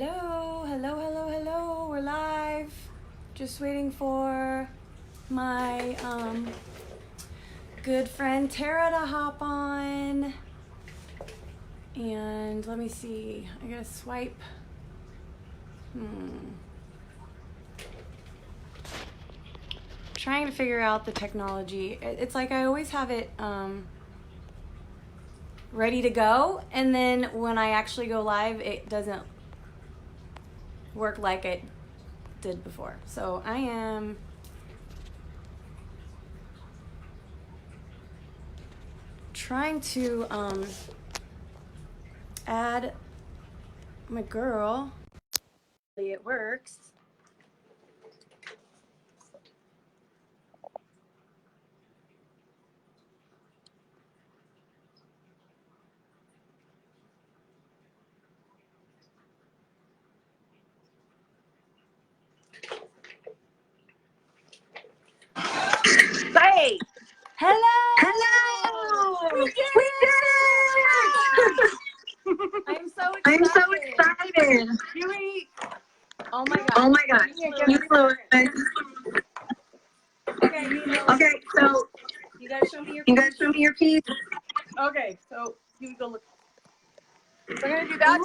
Hello, hello, hello, hello. We're live. Just waiting for my good friend Tara to hop on. And let me see. I gotta swipe. Trying to figure out the technology. It's like I always have it ready to go, and then when I actually go live, it doesn't work like it did before. So I am trying to add my girl. It works. Hey! Hello! Hello! We did it! I'm so excited. Huey! Oh my god. Oh my gosh. You flew it. Okay, so You guys show me your you guys show me your piece. Okay, so you go look. We're gonna do that.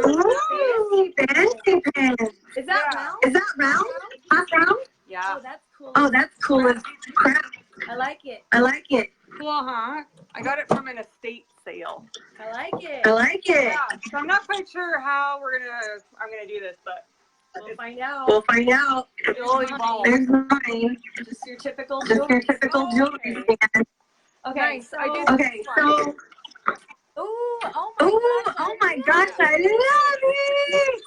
Ooh, fancy pants. Is that Yeah. round? Is that round? Half round? Yeah. Oh, that's cool. Oh, that's cool as crap. I like it. I like it. Cool, huh? I got it from an estate sale. I like it. I like it. Yeah. So I'm not quite sure how I'm gonna do this, but We'll find out. We'll find out. it'll evolve. There's mine. Just your typical Just your typical jewelry stand. Okay, Nice. so I did- Okay, so oh my gosh. I love it.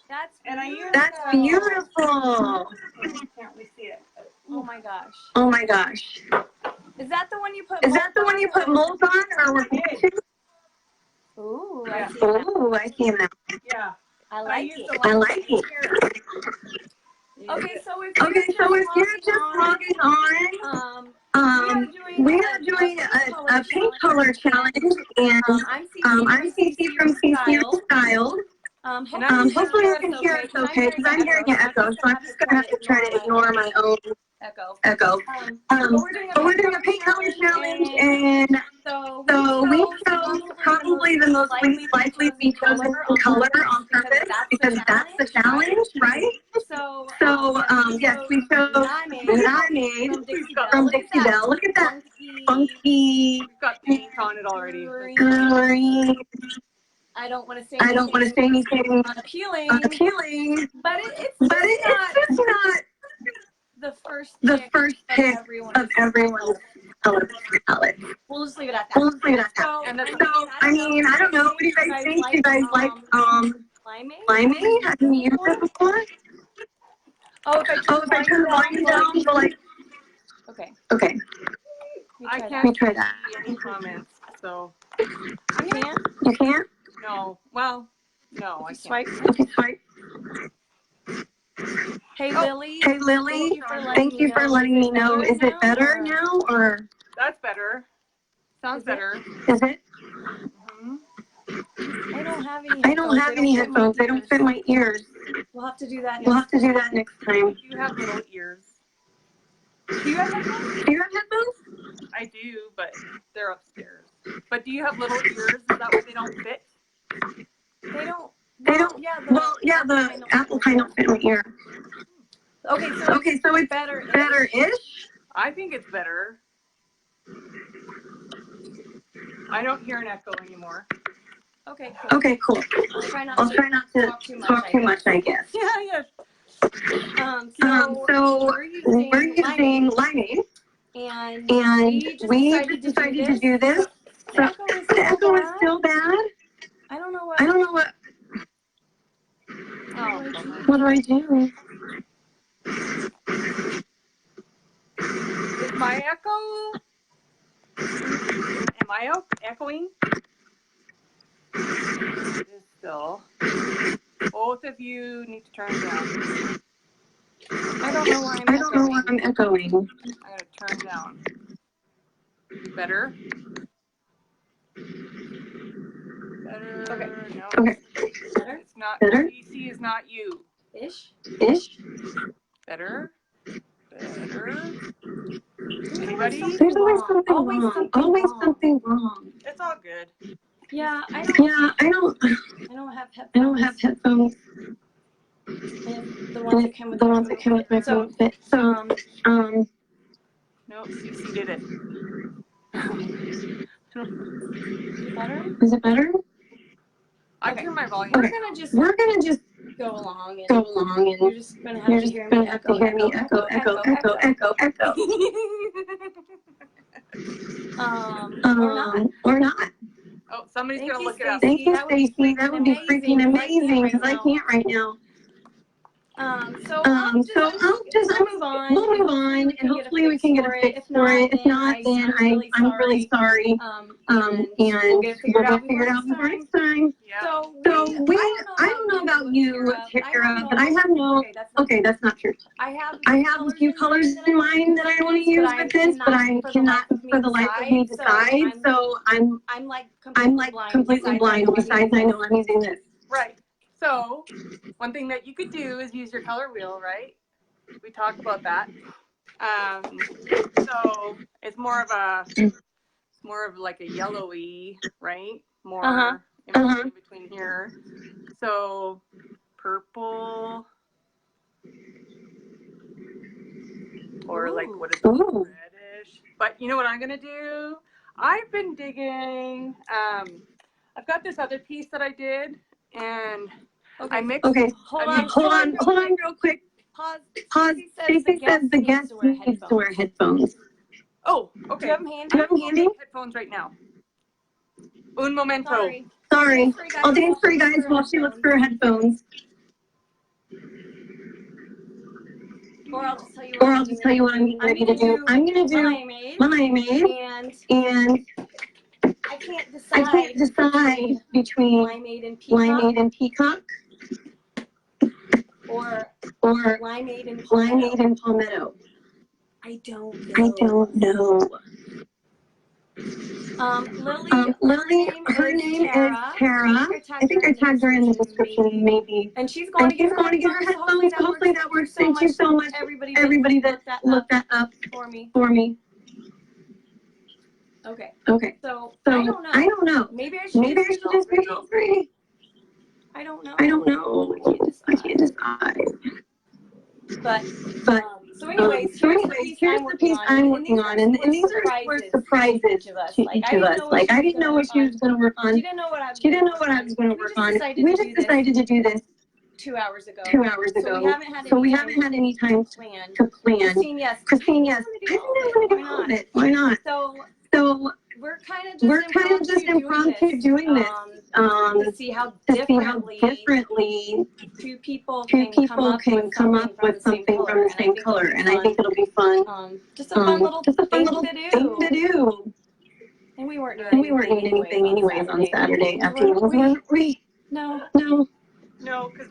That's And I use That's beautiful. Can't really see it. Oh my gosh. Oh my gosh. Is that the one you put Is that the one you put molds on or we're finishing? Ooh, Yeah. I see that. Oh, I see now. Yeah. I like used it. the I like it. Okay, so if Okay, so if you're just logging on, we are doing a paint color challenge, and I'm Cece from Cece Restored. Hopefully you can hear us okay, because I'm hearing an echo, so I'm just gonna have to try to ignore my own echo. But we're doing a paint color challenge, and so we chose probably the most least likely to be chosen color on purpose, because that's the challenge, right? So yes, we chose limeaid from Dixie Belle. Look at that funky We've got paint on it already. green. I don't want to say anything appealing, but it's just not the first pick of everyone's color palette. We'll just leave it at that. So, I mean, I don't know. What do you guys think? Do you guys like limeaid? Have you used it before? Oh, if I turn the volume down, so like. Okay. Okay. I Let me can't try that. see any comments, so You can? You can't? no. Well, no, I can't. Swipe. Okay, swipe. Hey, Lily. Hey, Lily. Thank you for letting me know. Is it better now, or That's better. Sounds better. is it? Mhm. I don't have any. I don't have any headphones. They don't fit my ears. We'll have to do that. We'll have to do that next time. You have little ears. Do you have headphones? Do you have headphones? I do, but they're upstairs. But do you have little ears? Is that why they don't fit? They don't. They don't. Yeah, the Apple kind don't fit my ear. Okay, so it's better-ish. I think it's better. I don't hear an echo anymore. Okay, cool. Okay, cool. I'll try not to talk too much, I guess. Yeah. So we're using limeaid, and we just decided to do this. So the echo is still bad. I don't know what. Oh, What do I do? is my echo? Am I echoing? It is still. Both of you need to turn it down. I don't know why I'm echoing. I gotta turn down. Better? Better. Okay. No. Okay. Better? It's not. Better? Cece is not you. Ish? Ish? Better. Better. There's Anybody? always There's something always wrong. something Always wrong. something Always wrong. something wrong. It's all good. Yeah, I don't I don't have headphones. And the ones that come with The my ones that come with my phone fit. So, No, Cece did it. Is it better? Is it better? I Okay. turned my volume. We're down. gonna just go along and and you're just gonna have you're to just hear gonna me have to hear me echo. Or not. Oh, somebody's Thank gonna you, look it up. Thank you, That would be Stacy. That would be freaking amazing because I can't right now. So So we'll move on. We'll move on, and hopefully we can get a fix for it. If not, then I'm really sorry. And We'll get it figured out before before next next time. Yeah. So I don't know about you, Tara, but I have no. Okay, that's not true. I have I have a few colors in mind that I want to use with this, but I cannot for the life of me decide. So I'm like completely blind. Besides, I know I'm using this. Right. So, one thing that you could do is use your color wheel, right? We talked about that. So it's more of like a yellowy, right? More in between here. So purple, or like what is it? Reddish. But you know what I'm gonna do? I've been digging. I've got this other piece that I did, and I mixed. Okay. Hold on, real quick. Pause. Stacy says the guest needs to wear headphones. Oh, okay. Do you have them handy? Do you have them handy? Headphones right now. Un momento. Sorry. I'll dance for you guys while she looks for her headphones. Or I'll just tell you what I'm going to do. I'm going to do limeaid. And I can't decide between limeaid and peacock. Or limeaid and palmetto. I don't know. Lily, her name is Tara. I think I tagged her in the description, maybe. And she's going to get her headphones. So hopefully that works. Thank you so much, everybody that looked that up for me. Okay. So I don't know. Maybe I should just read all three. I don't know. I can't decide. But so anyways, here's the piece I'm working on, and these were surprises to each of us. Like I didn't know what she was going to work on. She didn't know what I was going to work on. We just decided to do this 2 hours ago. So we haven't had any time to plan. Christine, yes. I think I want to do all of it. Why not? So we're kind of just impromptu doing this. To see how differently two people can come up with something from the same color, and I think it'll be fun. Just a fun little thing to do. And we weren't doing anything anyways on Saturday afternoons, weren't we? No, because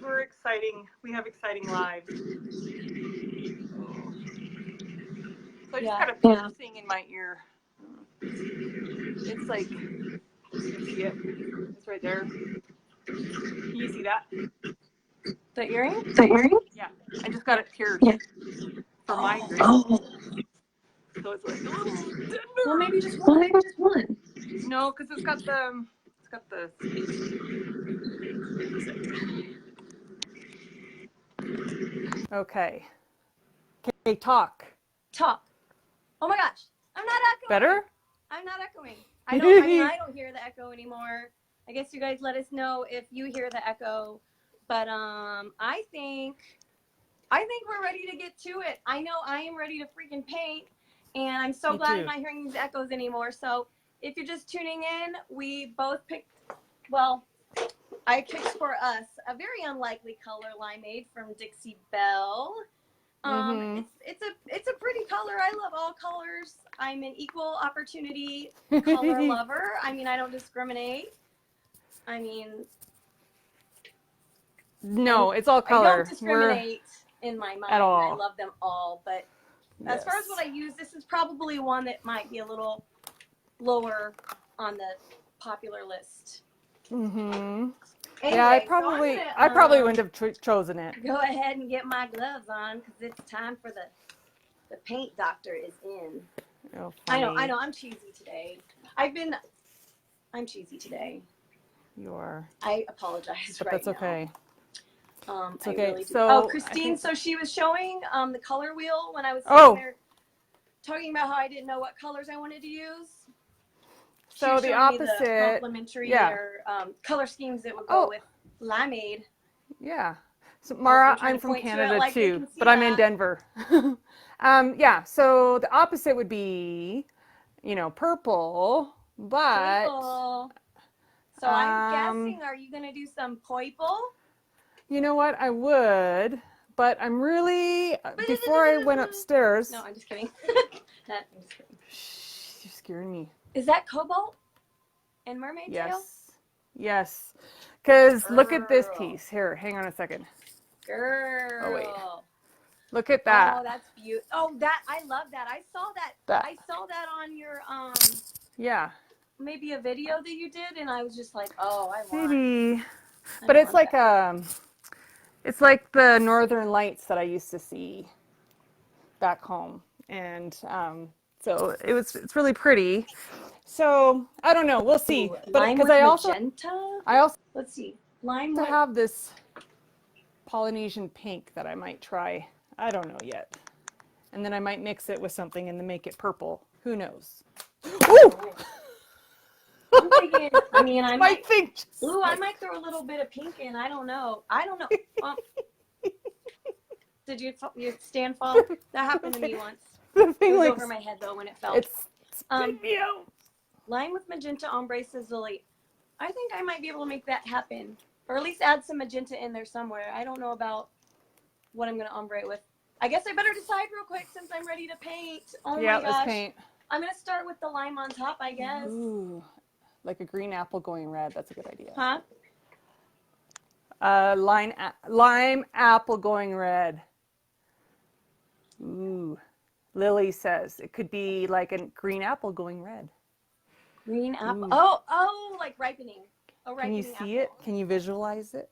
we have exciting lives. So I just got a piercing in my ear. It's like, you see it? It's right there. Can you see that? the earring? Yeah, I just got it pierced. Yeah. For migraine. Oh. So it's like, Well, maybe just one. No, because it's got the. Okay. Okay, talk. Oh my gosh, I'm not echoing. Better? I'm not echoing. I don't hear the echo anymore. I guess you guys let us know if you hear the echo. But I think we're ready to get to it. I know I am ready to freaking paint, and I'm so glad I'm not hearing these echoes anymore. So if you're just tuning in, we both picked. Well, I picked for us a very unlikely color, limeaid from Dixie Belle. It's a pretty color. I love all colors. I'm an equal opportunity color lover. I mean, I don't discriminate. I mean, no, it's all color. I don't discriminate in my mind. At all. I love them all. But as far as what I use, this is probably one that might be a little lower on the popular list. Anyway, Yeah, I probably wouldn't have chosen it. go ahead and get my gloves on because it's time for the paint doctor is in. Oh, I funny. know. I'm cheesy today. I'm cheesy today. You are. I apologize But right that's okay. now. It's I okay. really do. So, Christine, so she was showing the color wheel when I was Oh. sitting there talking about how I didn't know what colors I wanted to use. So the opposite. Me the complimentary or color schemes that would go with limeaid. Yeah. So Mara, I'm from Canada too, but I'm in Denver. Yeah. So the opposite would be, purple, but. Purple. So I'm guessing, are you going to do some purple? You know what? I would, but I'm really, before I went upstairs. No, I'm just kidding. Shh, you're scaring me. Is that cobalt and mermaid tail? Yes. Because look at this piece. Here, hang on a second. Girl. Oh, wait. Look at that. Oh, that's beautiful. Oh, I love that. I saw that. I saw that on your, yeah. maybe a video that you did, and I was just like, oh, I want. Maybe. But it's like, it's like the Northern Lights that I used to see back home. And, so it's really pretty. So I don't know. We'll see. Ooh, but because I also let's see. Lime to have this Polynesian pink that I might try. I don't know yet. And then I might mix it with something and then make it purple. Who knows? Ooh! I'm thinking, I might think. I might throw a little bit of pink in. I don't know. Did you stand fall? That happened to me once. The thing it was over my head though when it fell. It's Lime with magenta ombre sizzly. I think I might be able to make that happen, or at least add some magenta in there somewhere. I don't know about what I'm gonna ombre it with. I guess I better decide real quick since I'm ready to paint. Oh my gosh. Let's paint. I'm gonna start with the lime on top, I guess. Ooh, like a green apple going red. That's a good idea. Huh? Lime apple going red. Ooh. Lily says it could be like a green apple going red. Green apple. Ooh. Oh, like ripening. Can you see it? Can you visualize it?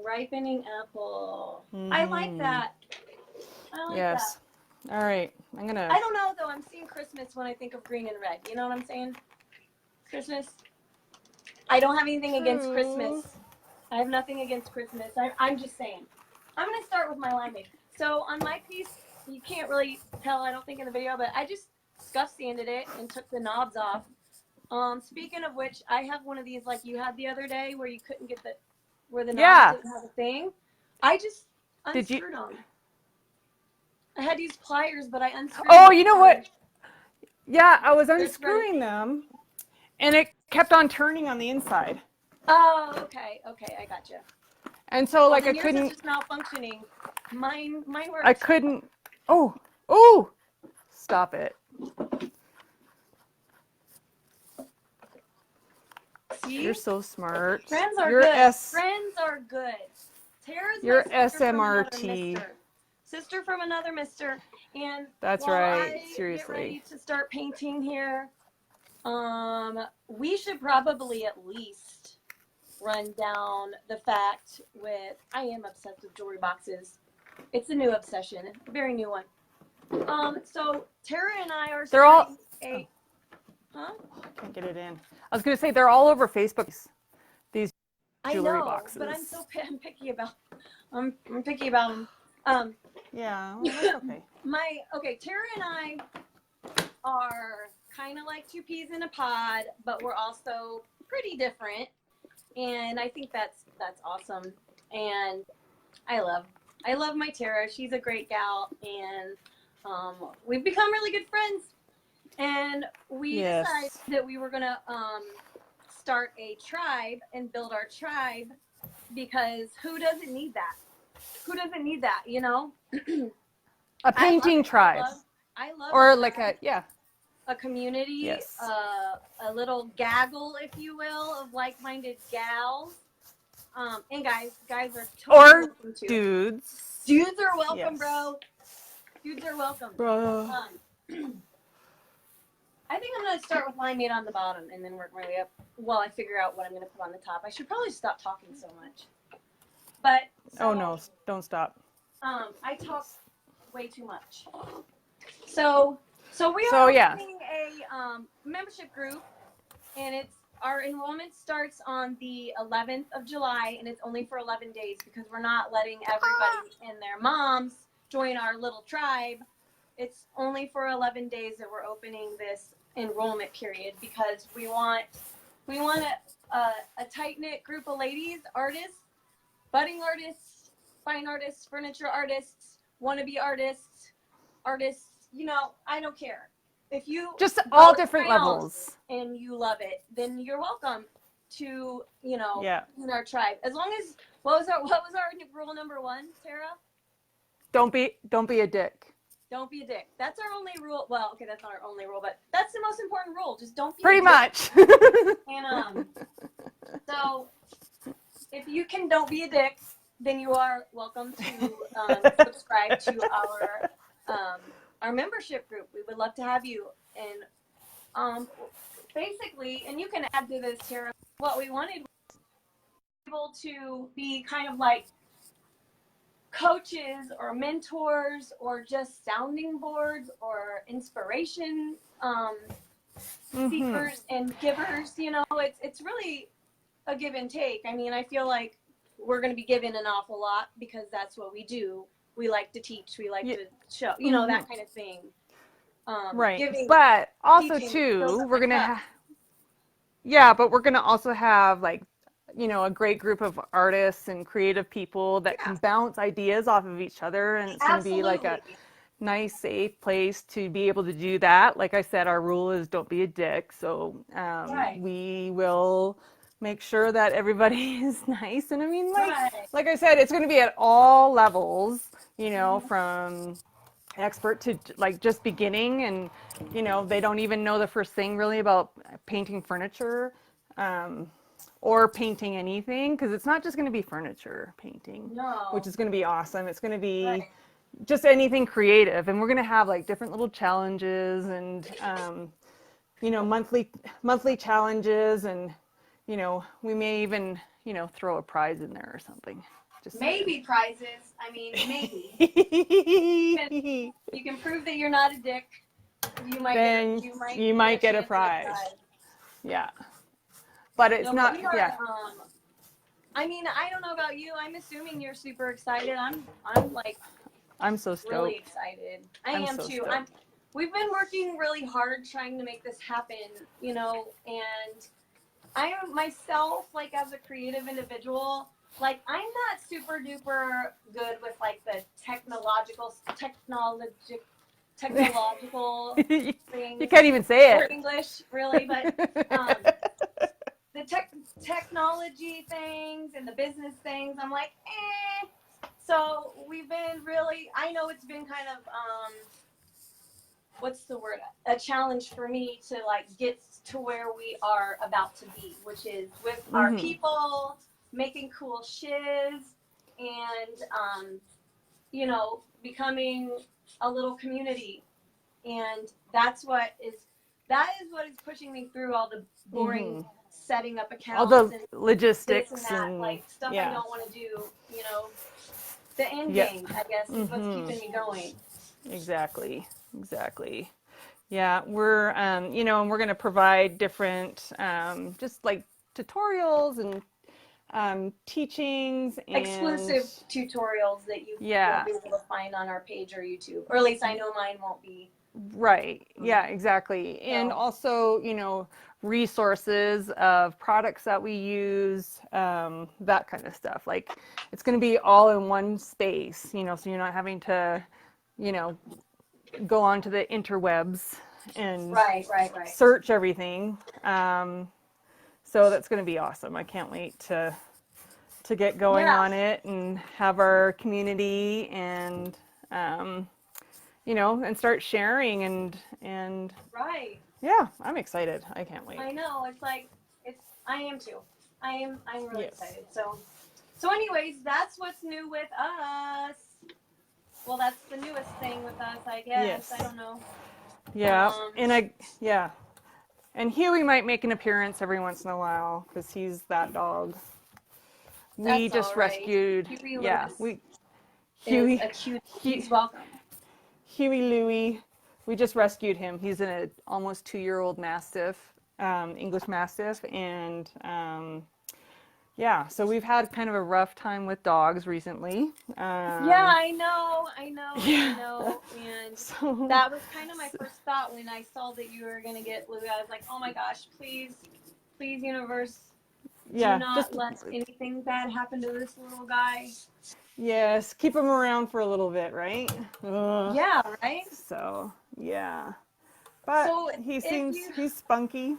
Ripening apple. I like that. Yes. All right. I don't know though. I'm seeing Christmas when I think of green and red. You know what I'm saying? Christmas. I don't have anything against Christmas. I have nothing against Christmas. I'm just saying. I'm gonna start with my limeade. So on my piece, you can't really tell, I don't think, in the video, but I just scuff sanded it and took the knobs off. Speaking of which, I have one of these like you had the other day where you couldn't get where the knobs didn't have a thing. I just unscrewed them. I had to use pliers, but I unscrewed them. Oh, you know what? Yeah, I was unscrewing them, and it kept on turning on the inside. Oh, okay, I gotcha. And so, like, I couldn't. Yours is just malfunctioning. Mine works. I couldn't. Oh! Stop it. See? You're so smart. Friends are good. Friends are good. Tara's You're my sister SMRT. Sister from another mister. And that's right. Seriously. Get ready to start painting here. We should probably at least run down the fact with I am obsessed with jewelry boxes. It's a new obsession, a very new one. So Tara and I are starting I can't get it in. I was going to say they're all over Facebook. These jewelry boxes. But I'm picky about. I'm picky about them. Yeah, well, that's okay. Tara and I are kind of like two peas in a pod, but we're also pretty different, and I think that's awesome. And I love my Tara. She's a great gal, and we've become really good friends. And we decided that we were gonna start a tribe and build our tribe, because who doesn't need that? Who doesn't need that? You know, a painting tribe. I love or like a community. Yes. A little gaggle, if you will, of like-minded gals. And guys are totally welcome too. Dudes. Dudes are welcome, bro. Dudes are welcome, bro. I think I'm going to start with limeaid on the bottom and then work my way up while I figure out what I'm going to put on the top. I should probably stop talking so much. But so, oh no, don't stop. I talk way too much. So we are opening a membership group, and our enrollment starts on the 11th of July, and it's only for 11 days because we're not letting everybody and their moms join our little tribe. It's only for 11 days that we're opening this enrollment period because we want a tight-knit group of ladies, artists, budding artists, fine artists, furniture artists, wannabe artists, I don't care. If you just all different levels and you love it, then you're welcome to, in our tribe. As long as, what was our rule number 1, Tara? Don't be a dick. Don't be a dick. That's our only rule. Well, okay, that's not our only rule, but that's the most important rule. Just don't be pretty a dick. much. And so if you can don't be a dick, then you are welcome to subscribe to our membership group. We would love to have you. And basically, and you can add to this, Tara, what we wanted was able to be kind of like coaches or mentors or just sounding boards or inspiration seekers and givers. It's really a give and take. I mean, I feel like we're going to be given an awful lot because that's what we do. We like to teach. We like to show, that kind of thing. Right. Giving, but also teaching, too, we're going to but we're going to also have like, a great group of artists and creative people that can bounce ideas off of each other. And it's going to be like a nice, safe place to be able to do that. Like I said, our rule is don't be a dick. So we will make sure that everybody is nice. And I mean, like I said, it's going to be at all levels, from expert to like just beginning. And, they don't even know the first thing really about painting furniture. Or painting anything, because it's not just going to be furniture painting, which is going to be awesome. It's going to be just anything creative, and we're going to have like different little challenges and monthly challenges, and we may even throw a prize in there or something. Just maybe prizes. I mean, maybe you can prove that you're not a dick. You might get a prize. Yeah. But it's not. I mean, I don't know about you. I'm assuming you're super excited. I'm so stoked. Really excited. I am so too. We've been working really hard trying to make this happen, and I myself, like as a creative individual, like I'm not super duper good with like the technological things. You can't even say it. Or English, really, but the technology things and the business things, I'm like, So we've been really, I know it's been kind of, what's the word? A challenge for me to like get to where we are about to be, which is with our people, making cool shiz, and, becoming a little community. And that is what is pushing me through all the boring setting up accounts, all the and logistics this and that, and like stuff I don't want to do. The end game, I guess, is what's keeping me going. Exactly. Yeah, we're and we're going to provide different just like tutorials and teachings and exclusive tutorials that you won't be able to find on our page or YouTube, or at least I know mine won't be. Right. Yeah, exactly. And also, resources of products that we use, that kind of stuff. Like it's going to be all in one space, so you're not having to, go onto the interwebs and search everything. So that's going to be awesome. I can't wait to get going on it and have our community and, and start sharing and yeah, I'm excited. I can't wait. I know. I am too. I'm really excited. So anyways, that's what's new with us. Well, that's the newest thing with us, I guess. Yes. I don't know. Yeah. And Huey might make an appearance every once in a while because he's that dog. We That's just all right. rescued. Huey Yeah, Lewis is Huey. a cute. He's welcome. Huey Louie. We just rescued him. He's an almost 2-year-old Mastiff, English Mastiff, and yeah. So we've had kind of a rough time with dogs recently. Yeah, I know. Yeah. And So, that was kind of my first thought when I saw that you were gonna get Louie. I was like, oh my gosh, please, universe, yeah, do not just let anything bad happen to this little guy. yes, keep him around for a little bit, right? Ugh. Yeah, right. So yeah, but So he's spunky.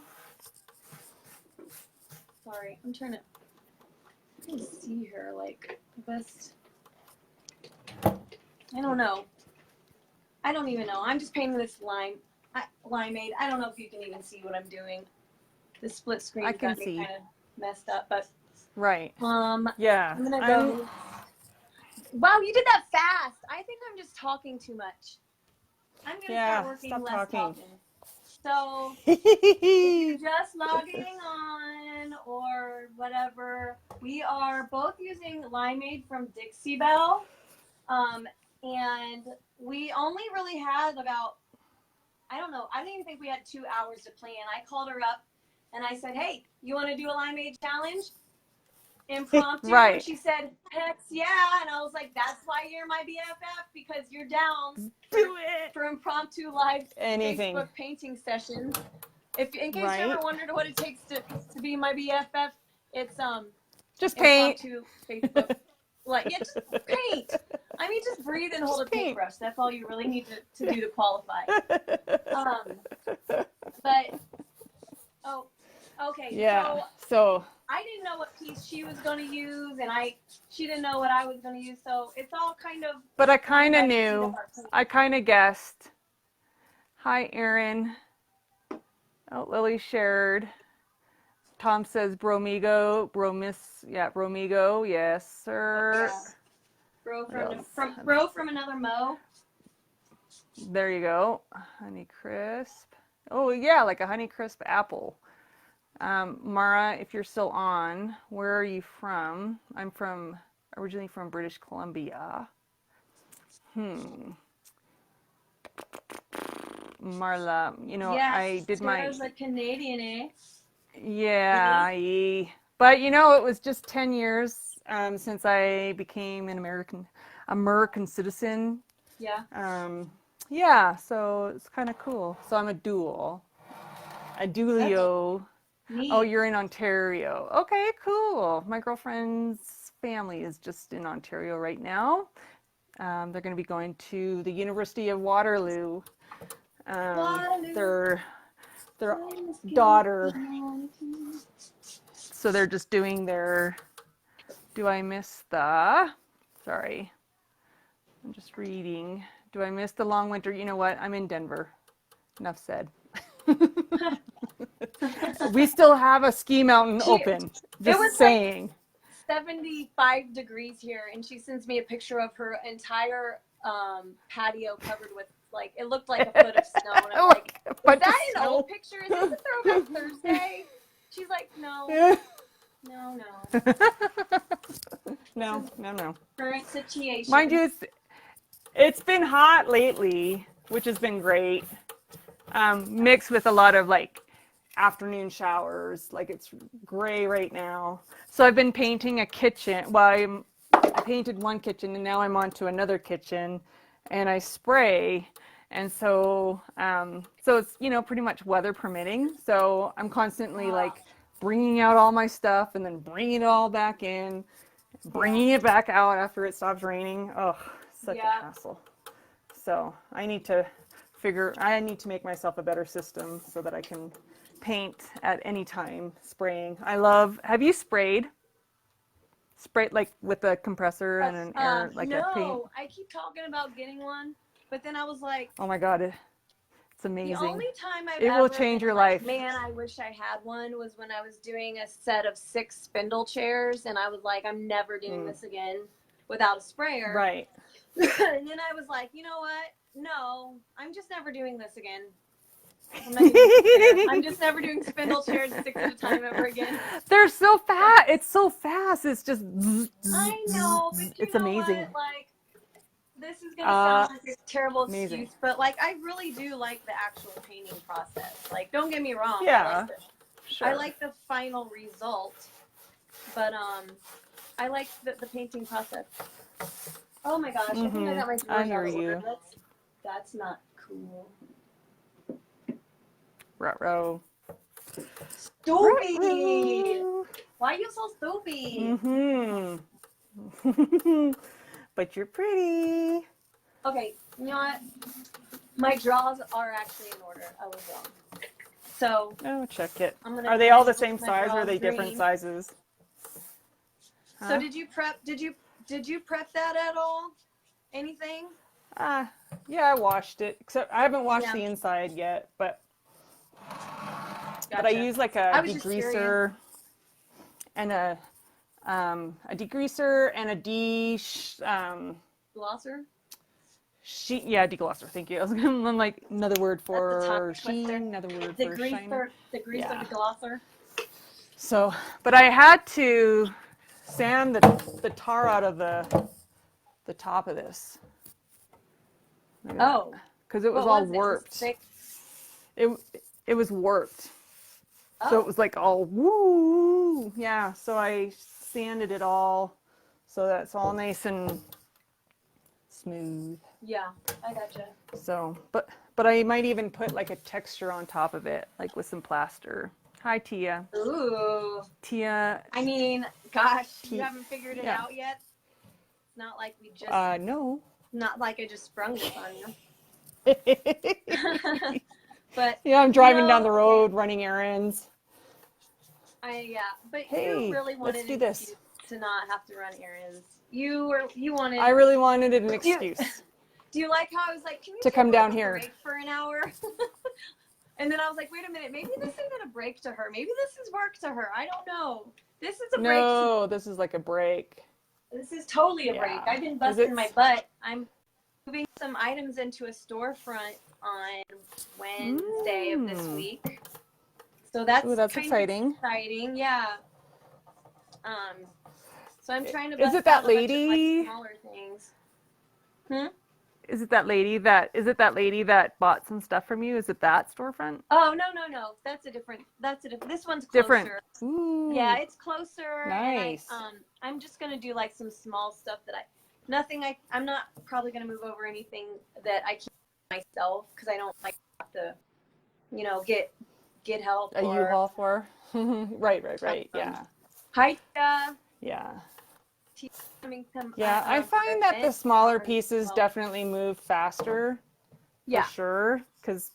Sorry, I'm trying to see her like best. I don't know. I don't even know. I'm just painting this limeaid. I don't know if you can even see what I'm doing. The split screen got me kind of messed up, but right. Yeah. I'm gonna go. Wow, you did that fast. I think I'm just talking too much. I'm gonna start working less talking. So if you're just logging on or whatever, we are both using limeaid from Dixie Belle. And we only really had about, I don't even think we had 2 hours to plan. I called her up and I said, hey, you want to do a limeaid challenge? Impromptu. Right. And she said, heck yeah. And I was like, that's why you're my BFF, because you're down for impromptu live Facebook painting sessions. In case you ever wondered what it takes to be my BFF, it's just paint. Impromptu Facebook. Just paint. I mean, just breathe and hold a paintbrush. That's all you really need to do to qualify. Okay. Yeah. So I didn't know what piece she was going to use, and she didn't know what I was going to use. So it's all kind of. But I kind of knew. I kind of guessed. Hi, Erin. Oh, Lily shared. Tom says bromigo, bromigo, yes, sir. Yeah. Bro from another Mo. There you go. Honey Crisp. Oh yeah, like a Honey Crisp apple. Mara, if you're still on, where are you from? I'm originally from British Columbia. Marla, yes, I did my. There's a Canadian, eh? Yeah, but it was just 10 years since I became an American citizen. Yeah. Yeah, so it's kind of cool. So I'm a dualio. Neat. Oh, you're in Ontario. Okay, cool. My girlfriend's family is just in Ontario right now. They're going to be going to the University of Waterloo. Their daughter. So they're just doing their. Do I miss the? Sorry, I'm just reading. Do I miss the long winter? You know what? I'm in Denver. Enough said. We still have a ski mountain open. Just saying. Like 75 degrees here, and she sends me a picture of her entire patio covered with it looked like a foot of snow. And I'm like, is that an old picture? Is this a throwback Thursday? She's like, no. No. No. Current situation. Mind you, it's been hot lately, which has been great. Mixed with a lot of afternoon showers. It's gray right now. So I've been painting a kitchen. Well, I painted one kitchen and now I'm on to another kitchen, and I spray. And so it's pretty much weather permitting. So I'm constantly bringing out all my stuff and then bringing it all back in, bringing it back out after it stops raining. Oh, such a hassle. So I need to make myself a better system so that I can paint at any time, spraying. Have you sprayed? Sprayed with a compressor and an air, a paint? No, I keep talking about getting one, but then I was like, oh my God, it's amazing. The only time it will change your life. Man, I wish I had one, was when I was doing a set of 6 spindle chairs, and I was like, I'm never doing this again without a sprayer. Right. And then I was like, you know what? No, I'm just never doing this again. I'm not even there. I'm just never doing spindle chairs 6 at a time ever again. They're so fast. It's so fast. It's just. I know, but it's know amazing. what? Like, this is gonna sound like a terrible excuse, but like, I really do like the actual painting process. Like, don't get me wrong. Yeah. I like the final result, but I like the painting process. Oh my gosh, I think I got my drawers I hear out of order. you. That's not cool. Ruh-roh. Stupid! Why are you so stupid? But you're pretty. Okay, you know what? My drawers are actually in order. I was wrong. So. Oh, check it. Are they all the same size or are they different sizes? Huh? So did you prep that at all? Anything? Yeah, I washed it. Except I haven't washed the inside yet, but I use like a degreaser and a degreaser and a glosser. Deglosser. Thank you. I'm like another word for sheen, another word for shiner. Degreaser, deglosser. So, but I had to sand the tar out of the top of this. Oh, because it was all warped. It was warped. Oh. So it was like all woo. Yeah. So I sanded it all so that it's all nice and smooth. Yeah, I gotcha. So, but I might even put like a texture on top of it, like with some plaster. Hi, Tia. Ooh. Tia. I mean, gosh, you haven't figured it out yet? It's not like we just... no. Not like I just sprung this on you. But... Yeah, I'm driving down the road, running errands. But hey, you really wanted let's do this. To not have to run errands. You wanted... I really wanted an excuse. Do you like how I was like, can you to come down here break for an hour? And then I was like, wait a minute, maybe this isn't a break to her. Maybe this is work to her. I don't know. This is a break. No, this is like a break. This is totally a break. I've been busting my butt. I'm moving some items into a storefront on Wednesday of this week. So that's exciting. Exciting, yeah. So I'm trying to. Is it that lady? Like, smaller things. Is it that lady that bought some stuff from you? Is it that storefront? Oh no. That's a different. This one's closer. Different. Ooh, yeah, it's closer. Nice. And I'm just gonna do like some small stuff that I'm not probably gonna move over anything that I keep myself because I don't like have to, get help. A U-Haul for? Right. Yeah. Hi. Yeah. Yeah, I find that the smaller pieces definitely move faster. Yeah. For sure. Because,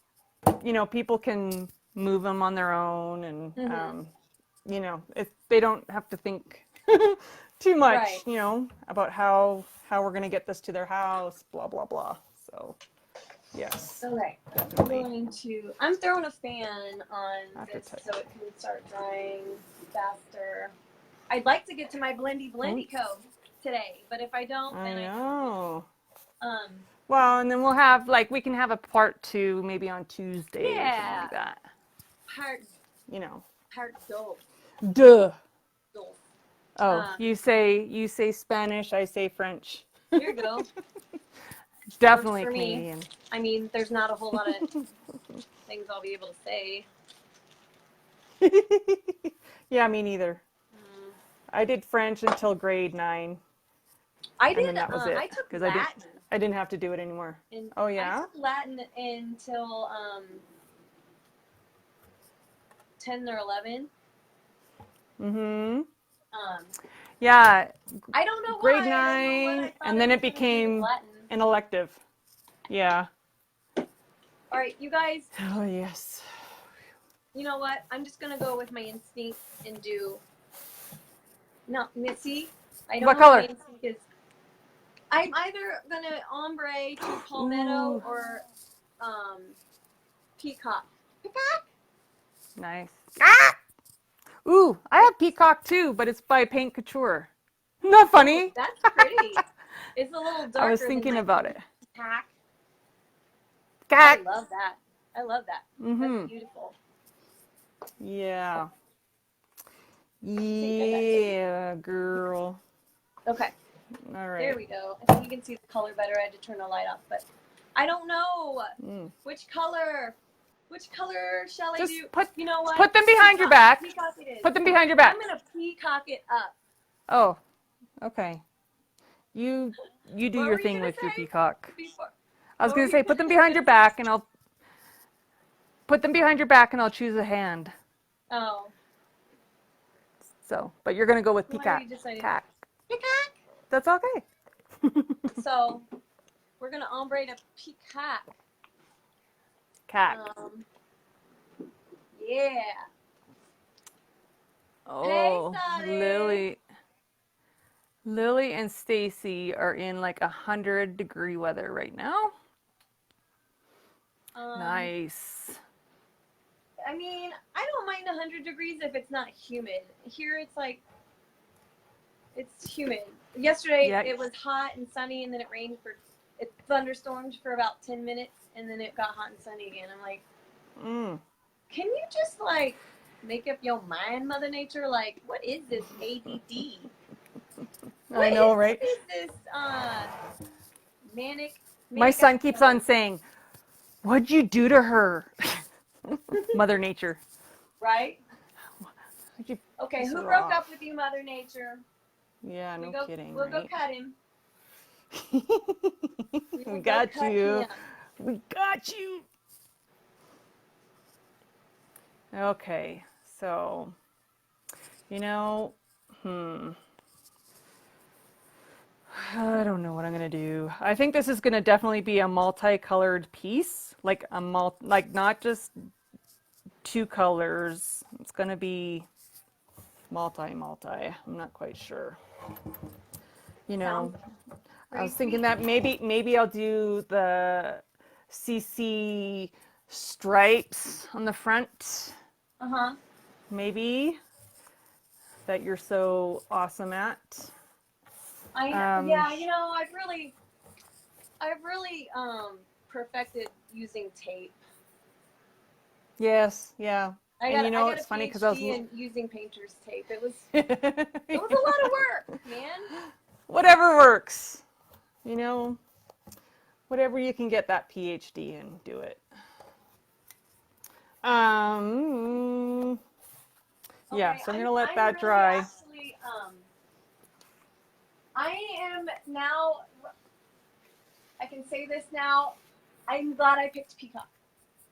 people can move them on their own and, if they don't have to think too much, about how we're going to get this to their house, blah, blah, blah. So, yes. Okay. Definitely. I'm throwing a fan on this so it can start drying faster. I'd like to get to my blendy code today, but if I don't, then I know. Well, and then we'll have we can have a part 2 maybe on Tuesday or something like that. Part dope. Duh. Dope. Oh, you say Spanish, I say French. Here you go. Definitely Canadian. Me. I mean, there's not a whole lot of things I'll be able to say. Yeah, me neither. I did French until grade 9. I did. And then that was it. I took Latin. I didn't have to do it anymore. Oh yeah. I took Latin until 10 or 11. Yeah. I don't know grade why. 9, and then it became an elective. Yeah. All right, you guys. Oh yes. You know what? I'm just gonna go with my instinct and do. No, see, I don't know what color? My instinct is. I'm either gonna ombre to palmetto or peacock. Peacock. Nice. Ah! Ooh, I have peacock too, but it's by Paint Couture. Not funny. That's pretty. It's a little darker. I was thinking about it. Tack. Cat. I love that. I love that. That's beautiful. Yeah. Yeah, girl. Okay. All right. There we go. I think you can see the color better. I had to turn the light off, but I don't know which color. Which color shall I do? You know what? Put them behind your back. Peacock it is. Put them behind your back. I'm gonna peacock it up. Oh, okay. You do your thing with your peacock. I was gonna say put them behind your back, and I'll put them behind your back, and I'll choose a hand. Oh. So, but you're gonna go with peacock. Peacock. Peacock. That's okay. So, we're gonna ombre to peacock. Cat. Yeah. Oh, hey, Lily and Stacy are in like 100-degree weather right now. Nice. I mean, I don't mind 100 degrees if it's not humid. Here it's like, it's humid. Yesterday it was hot and sunny, and then it thunderstormed for about 10 minutes, and then it got hot and sunny again. I'm like, can you just like make up your mind, Mother Nature? Like, what is this ADD? I know, right? What is this manic? My son keeps on saying, "What'd you do to her?" Mother Nature. Right? Okay, who broke up with you, Mother Nature? Yeah, no kidding. We'll go cut him. We got you. We got you. Okay, so, you know, I don't know what I'm gonna do. I think this is gonna definitely be a multicolored piece, like not just two colors. It's gonna be multi. I'm not quite sure. You know, I was thinking that maybe I'll do the CC stripes on the front. Maybe that you're so awesome at. Yeah, you know, I've really perfected using tape. Yes, yeah. And you know, it's funny because I was using painter's tape. It was a lot of work, man. Whatever works. You know, whatever you can get that PhD in, do it. Yeah, so I'm gonna let that dry. Actually, I am now. I can say this now. I'm glad I picked peacock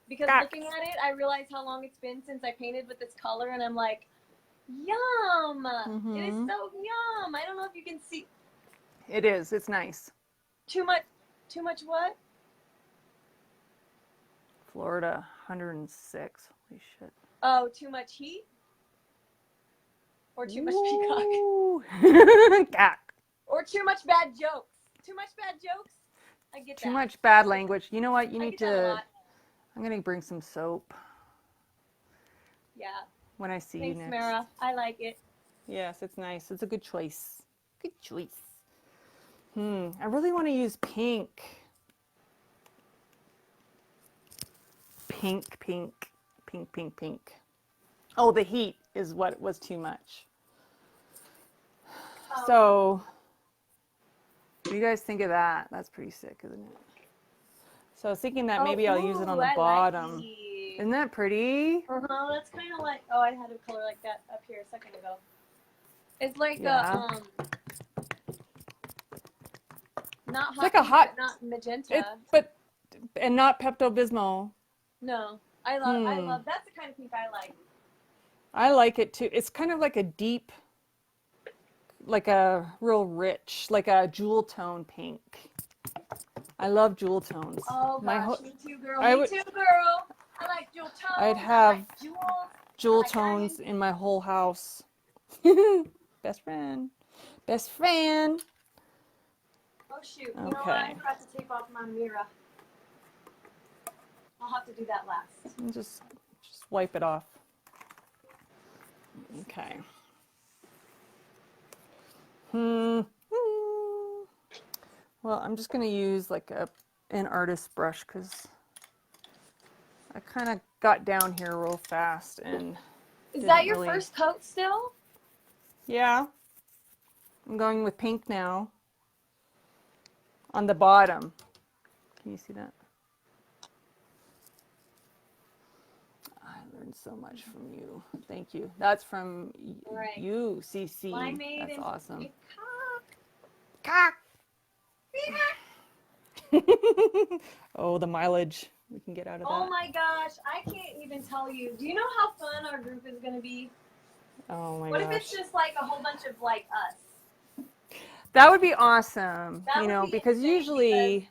because looking at it, I realized how long it's been since I painted with this color, and I'm like, yum! It is so yum. I don't know if you can see. It is. It's nice. Too much what? Florida, 106. Holy shit. Oh, too much heat? Or too much peacock? Cat. Or too much bad jokes? Too much bad jokes? I get that. Too much bad language. You know what? You need to. I'm gonna bring some soap. Yeah. When I see you next. Thanks, Mara. I like it. Yes, it's nice. It's a good choice. Good choice. I really want to use pink. Pink. Oh, the heat is what was too much. So, what do you guys think of that? That's pretty sick, isn't it? So I was thinking that maybe I'll use it on the bottom. Isn't that pretty? That's kind of like, I had a color like that up here a second ago. It's like not hot, like a hot, not magenta. And not Pepto-Bismol. No, I love. That's the kind of pink I like. I like it too. It's kind of like a deep, like a real rich, like a jewel tone pink. I love jewel tones. Oh gosh, me too, girl. I like jewel tones. I'd have jewel like tones diamonds. in my whole house. Best friend. Oh shoot! You know what? I forgot to tape off my mirror. I'll have to do that last. And just wipe it off. Okay. Well, I'm just going to use like an artist brush because I kind of got down here real fast and Is that didn't your really... first coat still? Yeah. I'm going with pink now. On the bottom. Can you see that? I learned so much from you. Thank you. That's from Right. you, Cece. Limeade That's and awesome. cock. Oh, the mileage we can get out of that. Oh my gosh, I can't even tell you. Do you know how fun our group is going to be? Oh my What gosh. if it's just like a whole bunch of like us? That would be awesome, That you would know, be because insane usually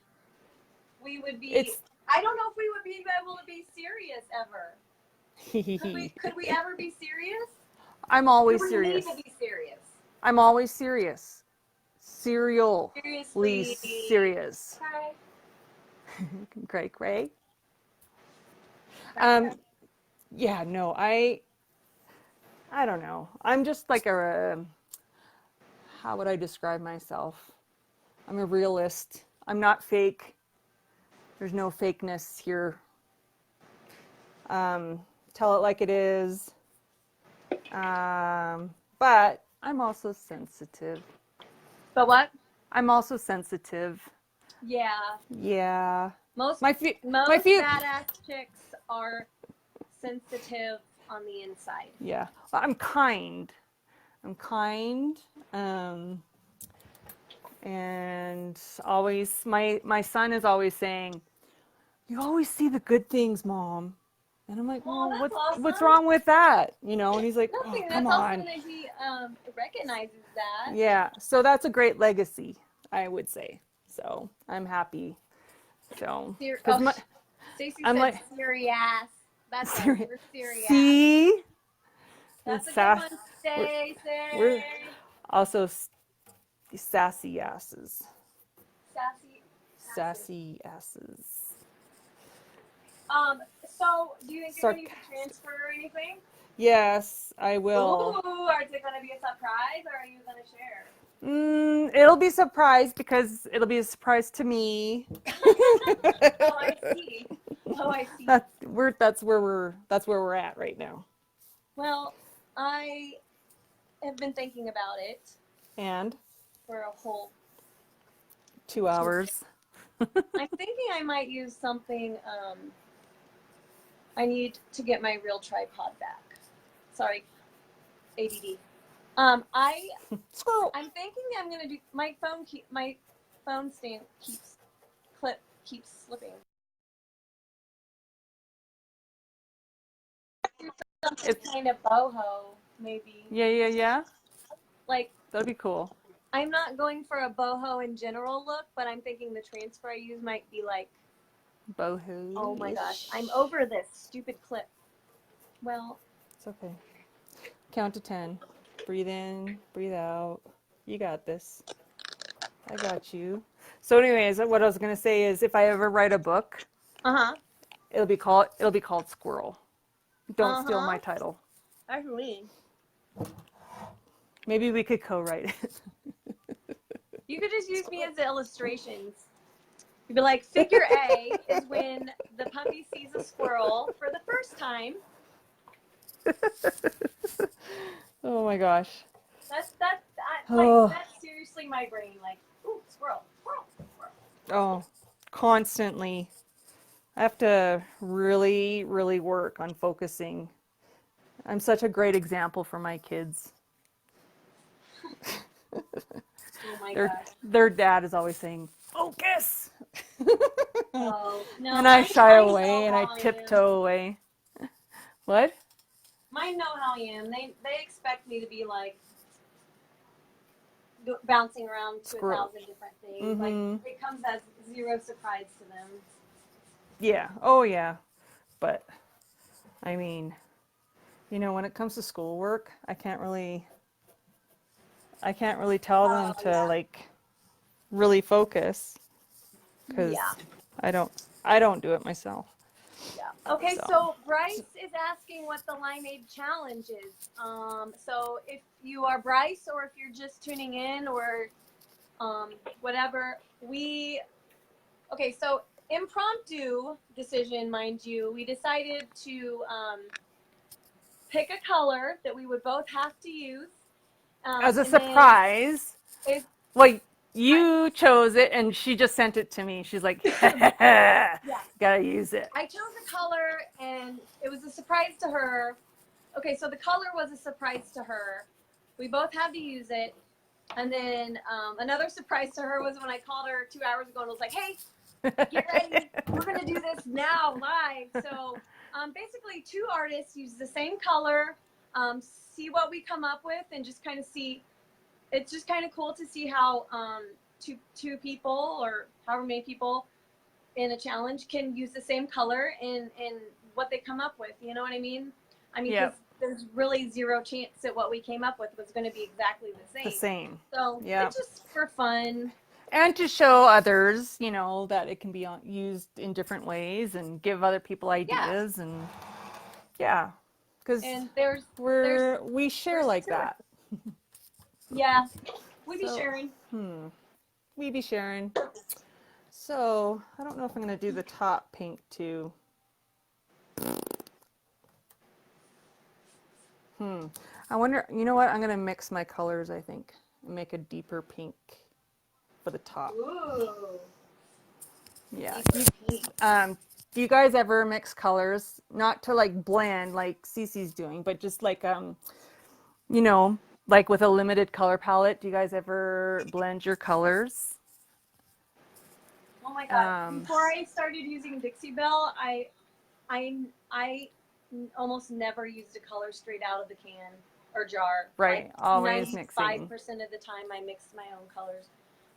we would be. it's... I don't know if we would be able to be serious ever. Could we ever be serious? I'm always Do we serious. need to be serious? I'm always serious. Serially Seriously. serious. Okay. Great, great. Okay. Yeah, no, I don't know. I'm just like a, how would I describe myself? I'm a realist. I'm not fake. There's no fakeness here. Tell it like it is. But I'm also sensitive. But what? I'm also sensitive. Yeah. Yeah. Most my badass chicks are sensitive on the inside. Yeah. I'm kind. And always, my son is always saying, "You always see the good things, Mom." And I'm like, Well, "Well, that's awesome. what's wrong with that?" You know, and he's like, Nothing. "Oh, That's come awesome on." that he recognizes that. Yeah. So that's a great legacy, I would say. So I'm happy. So, because Stacey I'm said like, serious. That's right. We're serious. see, That's it's a good one, Stacey. we're also sassy asses. Sassy asses. So do you think you're going to use a transfer or anything? Yes, I will. Ooh, is it going to be a surprise or are you going to share? It'll be a surprise because it'll be a surprise to me. Oh, I see. That's where we're at right now. Well, I have been thinking about it. And? For a whole 2 hours. I'm thinking I might use something, I need to get my real tripod back. Sorry, ADD. I'm thinking I'm gonna do my phone stand keeps slipping. Something kind of boho, maybe. Yeah. Like, that'd be cool. I'm not going for a boho in general look, but I'm thinking the transfer I use might be like boho. Oh my gosh, I'm over this stupid clip. Well, it's okay. Count to 10. Breathe in, breathe out. You got this. I got you. So anyways, what I was going to say is if I ever write a book, it'll be called Squirrel. Don't steal my title. That's mean. Maybe we could co-write it. You could just use me as the illustrations. You'd be like, figure A is when the puppy sees a squirrel for the first time. Oh my gosh. That's seriously my brain. Like, ooh, squirrel. Oh, constantly. I have to really, really work on focusing. I'm such a great example for my kids. Oh my gosh. Their dad is always saying, focus! Oh, no. And I shy away and I tiptoe away. What? Mine know how I am. They expect me to be like bouncing around to 1,000 different things. Like it comes as zero surprise to them. Yeah. Oh yeah. But I mean, you know, when it comes to schoolwork, I can't really tell them to like really focus because I don't do it myself. Yeah. Okay, so Bryce is asking what the limeaid challenge is. So if you are Bryce or if you're just tuning in or whatever, so impromptu decision, mind you. We decided to pick a color that we would both have to use. As a surprise. Well, you chose it and she just sent it to me. She's like, yeah. Gotta use it. I chose a color and it was a surprise to her. Okay, so the color was a surprise to her. We both had to use it. And then another surprise to her was when I called her 2 hours ago and was like, hey, get ready. We're going to do this now live. So basically 2 artists use the same color, see what we come up with, and just kind of see. It's just kind of cool to see how two people or however many people in a challenge can use the same color in what they come up with. You know what I mean? I mean, yep. There's really zero chance that what we came up with was going to be exactly the same. The same. So yep. it's just for fun. And to show others, you know, that it can be used in different ways and give other people ideas. And yeah, because we share like that. Yeah, we be sharing. We be sharing. So I don't know if I'm going to do the top pink too. I wonder, you know what? I'm going to mix my colors, I think, and make a deeper pink for the top. Ooh. Yeah. Do you guys ever mix colors? Not to like blend like Cece's doing, but just like, you know, like with a limited color palette. Do you guys ever blend your colors? Oh my God. Before I started using Dixie Belle, I almost never used a color straight out of the can or jar. Right. Like always 95% mixing. of the time I mixed my own colors.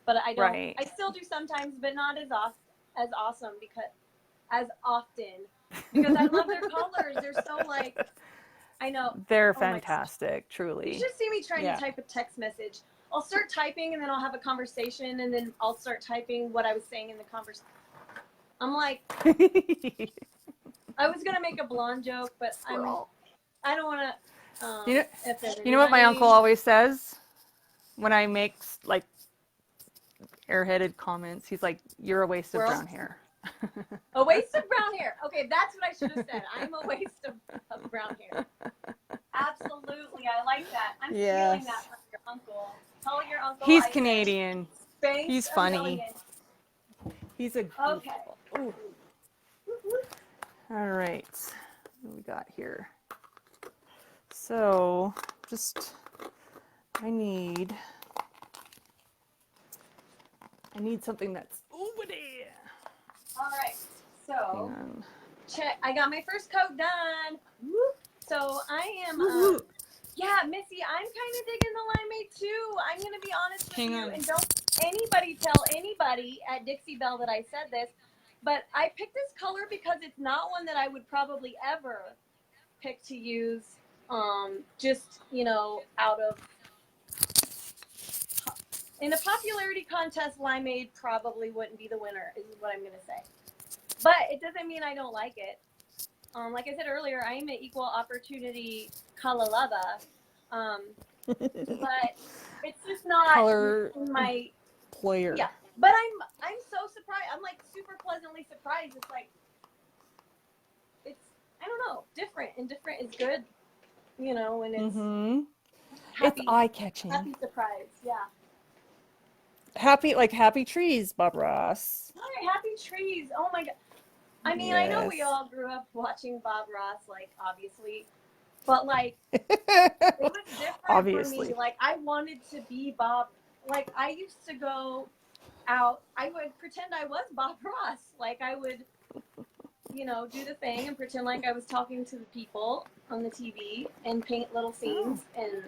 But I don't. Right. I still do sometimes, but not as often because I love their colors. They're so like, I know. They're fantastic, truly. You should see me trying to type a text message. I'll start typing and then I'll have a conversation and then I'll start typing what I was saying in the conversation. I'm like, I was gonna make a blonde joke, but I don't want to. You know what my uncle always says when I make like airheaded comments? He's like, "You're a waste of brown hair." A waste of brown hair. Okay, that's what I should have said. I'm a waste of brown hair. Absolutely, I like that. I'm stealing that from your uncle. Tell your uncle. He's Canadian. He's funny. He's a okay. Ooh. All right, what do we got here? So I need something that's over there. All right, so check. I got my first coat done. So I am. Yeah, Missy, I'm kind of digging the limeaid too. I'm gonna be honest with you, and don't anybody tell anybody at Dixie Belle that I said this. But I picked this color because it's not one that I would probably ever pick to use, just, you know, out of... In a popularity contest, limeaid probably wouldn't be the winner, is what I'm going to say. But it doesn't mean I don't like it. Like I said earlier, I am an equal opportunity color lover. But it's just not color my... player. Yeah. But I'm so surprised. I'm like super pleasantly surprised. It's like, I don't know, different, and different is good, you know, when it's happy, it's eye-catching. Happy surprise, yeah. Happy trees, Bob Ross. All right, happy trees. Oh my God. I mean, I know we all grew up watching Bob Ross, like, obviously, but like, it was different for me. Like, I wanted to be Bob. Like, I used to go out, I would pretend I was Bob Ross. Like, I would, you know, do the thing and pretend like I was talking to the people on the TV and paint little scenes. And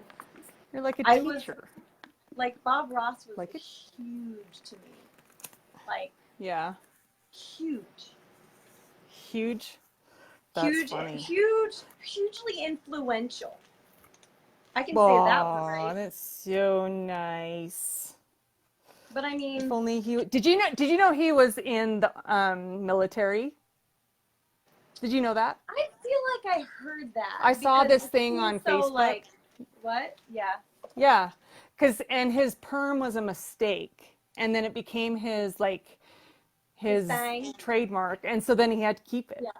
you're like a teacher. Like, Bob Ross was like huge to me. Like, yeah, huge. That's funny. Hugely influential. I can say that one, right? That's so nice. But I mean, if only he did you know he was in the military? Did you know that? I feel like I heard that. I saw this thing on Facebook. Like, what? Yeah. Yeah, and his perm was a mistake, and then it became his his thing. trademark, and so then he had to keep it. Yeah.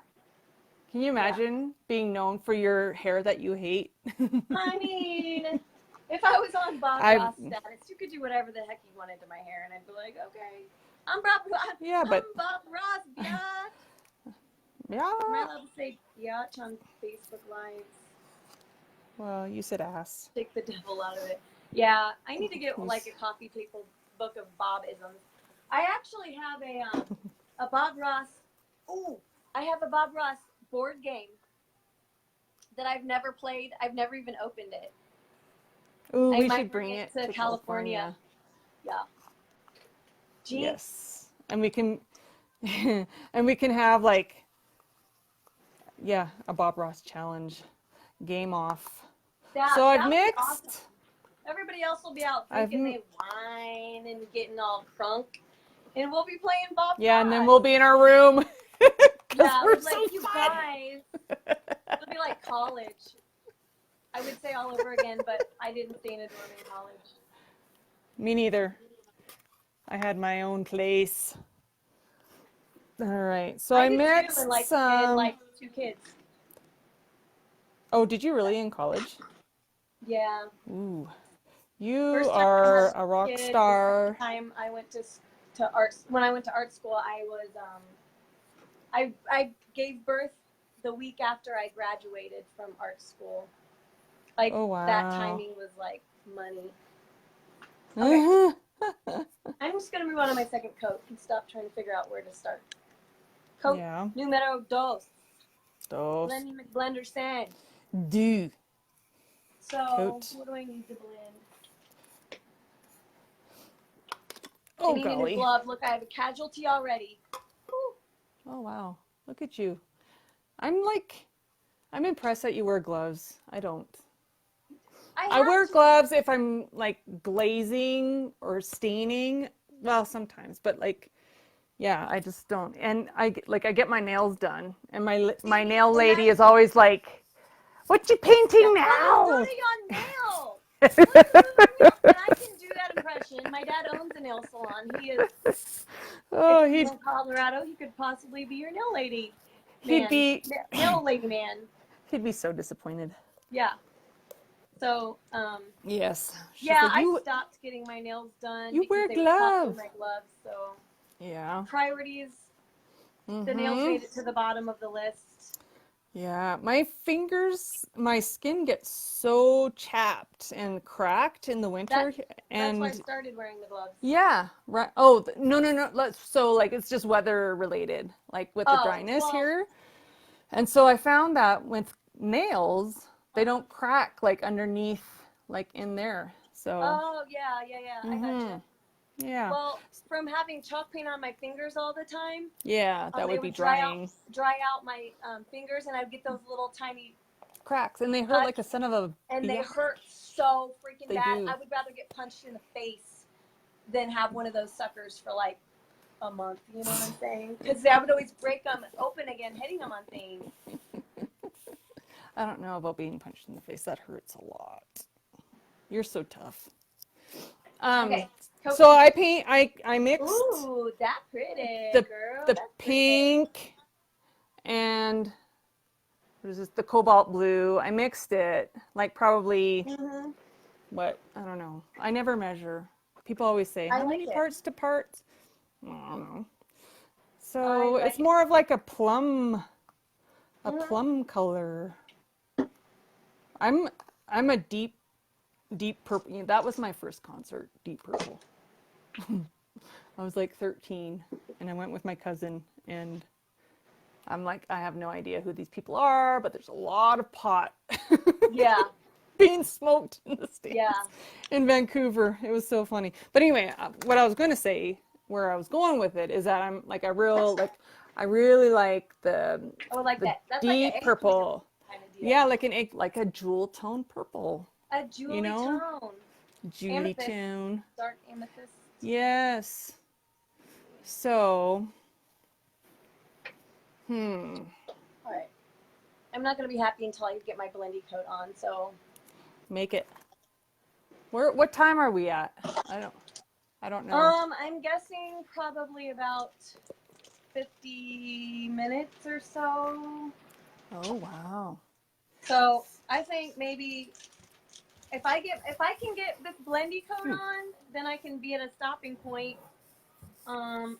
Can you imagine being known for your hair that you hate? I mean, if I was on Bob Ross status, you could do whatever the heck you wanted to my hair, and I'd be like, okay, I'm Bob Ross. Yeah, I'm Bob Ross, biatch. Yeah. Am I allowed to say biatch on Facebook Lives? Well, you said ass. Take the devil out of it. Yeah, I need to get like a coffee table book of Bob-isms. I actually have a Bob Ross. Ooh, I have a Bob Ross board game that I've never played. I've never even opened it. Ooh, we should bring it to California. Yeah. Yes, and we can, and we can have like, yeah, a Bob Ross challenge, game off. So I've mixed. Awesome. Everybody else will be out drinking their wine and getting all crunk, and we'll be playing Bob Ross. Yeah, and then we'll be in our room. Yeah, we're like, you guys. It'll be like college. I would say all over again, but I didn't stay in a dorm in college. Me neither. I had my own place. All right, so I mixed some. Like 2 kids. Oh, did you really in college? Yeah. Ooh, you are a rock star. The time I went to art, when I went to art school, I was I gave birth the week after I graduated from art school. Like, oh, wow. That timing was like money. Okay. I'm just going to move on to my second coat and stop trying to figure out where to start. Coat numero dos. Blender sand. Do. So, what do I need to blend? Oh, I need a new glove. Look, I have a casualty already. Woo. Oh, wow. Look at you. I'm impressed that you wear gloves. I don't. I wear gloves if I'm like glazing or staining. Well, sometimes, but like, yeah, I just don't. And I get my nails done, and my nail lady is always like, "What you painting now?" Dirty on nails. And I can do that impression. My dad owns a nail salon. He is. Oh, he's in Colorado. He could possibly be your nail lady. He'd be nail lady man. He'd be so disappointed. Yeah. So, yes. Yeah, like, I stopped getting my nails done. You wear gloves. My gloves, so. Yeah. Priorities. The nails made it to the bottom of the list. Yeah, my fingers, my skin gets so chapped and cracked in the winter. That's why I started wearing the gloves. Yeah, right. Oh, no. So like it's just weather related, like with the dryness here. And so I found that with nails, they don't crack like underneath, like in there. So. Oh, yeah. I gotcha. Yeah. Well, from having chalk paint on my fingers all the time. Yeah, that would be drying. Dry out my fingers, and I'd get those little tiny cracks, and they hurt like a son of a. And they hurt so freaking bad. I would rather get punched in the face than have one of those suckers for like a month. You know what I'm saying? Because I would always break them open again, hitting them on things. I don't know about being punched in the face. That hurts a lot. You're so tough. Okay. So I mixed. Ooh, that pretty, girl. The pink and what is this? The cobalt blue. I mixed it like probably what? I don't know. I never measure. People always say how many parts to parts. I don't know. So it's more of like a plum color. I'm a deep purple. That was my first concert, Deep Purple. I was like 13 and I went with my cousin, and I'm like, I have no idea who these people are, but there's a lot of pot being smoked in the States, in Vancouver. It was so funny. But anyway, what I was going to say, where I was going with it, is that I'm like, I really like the deep purple. Kind of yeah, like a jewel tone purple. A jewelry tone. Jewelry tone. Dark amethyst. Yes. So, All right. I'm not going to be happy until I get my blendy coat on, so. Make it. What time are we at? I don't know. I'm guessing probably about 50 minutes or so. Oh, wow. So I think maybe if I can get this blendy coat on, then I can be at a stopping point. Oh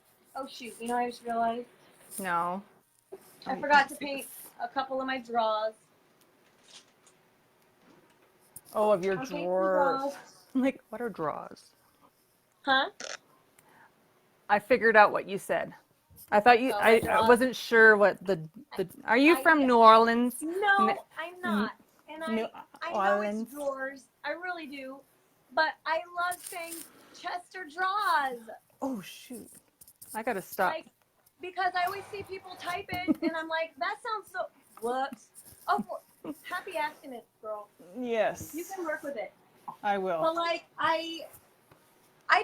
shoot, you know I just realized No. I forgot to paint a couple of my drawers. Oh, of your Okay, drawers. I'm like, what are drawers? Huh? I figured out what you said. I thought you. Oh, my I drawers. wasn't sure what the. Are you from Yeah. New Orleans? No, I'm not. And New I know it's Orleans. drawers. I really do. But I love saying Chester drawers. Oh shoot! I gotta stop. Like, because I always see people type it, and I'm like, that sounds so. Whoops. Oh, happy accident, girl. Yes. You can work with it. I will. But like, I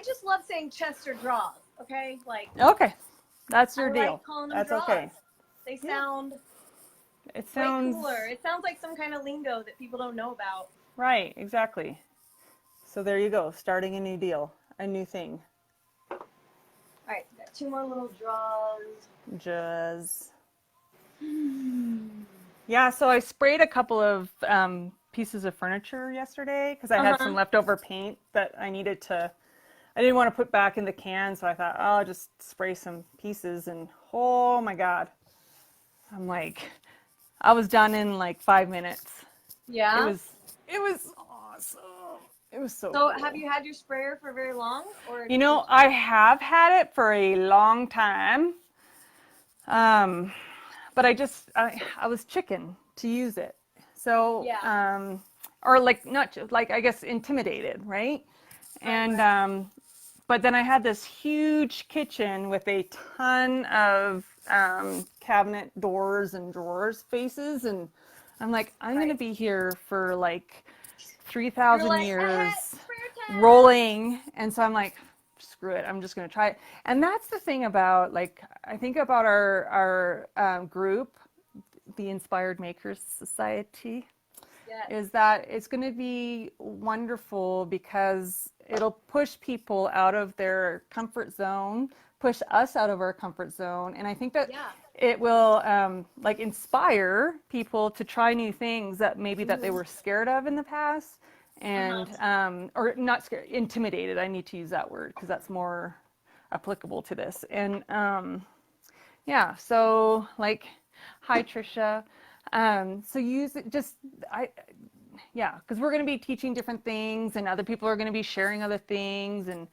just love saying Chester draws. Okay, like. Okay, that's your I deal. like calling them That's draws. okay. They sound It sounds way cooler. It sounds like some kind of lingo that people don't know about. right. Exactly. So there you go. Starting a new deal, a new thing. All right, got 2 more little draws. Just. Yeah, so I sprayed a couple of pieces of furniture yesterday because I had some leftover paint that I needed to. I didn't want to put back in the can, so I thought, oh, I'll just spray some pieces. And oh my God, I'm like, I was done in like 5 minutes. Yeah. It was awesome. It was so. So cool. have you had your sprayer for very long, or? You know, I have had it for a long time. But I was chicken to use it. So, Yeah. or like, not like, I guess, intimidated, right? And, but then I had this huge kitchen with a ton of cabinet doors and drawers faces. And I'm like, I'm going to be here for like 3,000 years rolling. And so I'm like, screw it, I'm just going to try it. And that's the thing about, like, I think about our group, the Inspired Makers Society, is that it's going to be wonderful because it'll push people out of their comfort zone, push us out of our comfort zone. And I think that it will like inspire people to try new things that maybe that they were scared of in the past. And or not scared, intimidated. I need to use that word because that's more applicable to this. And yeah, so like, hi Trisha. So use it just because we're going to be teaching different things, and other people are going to be sharing other things, and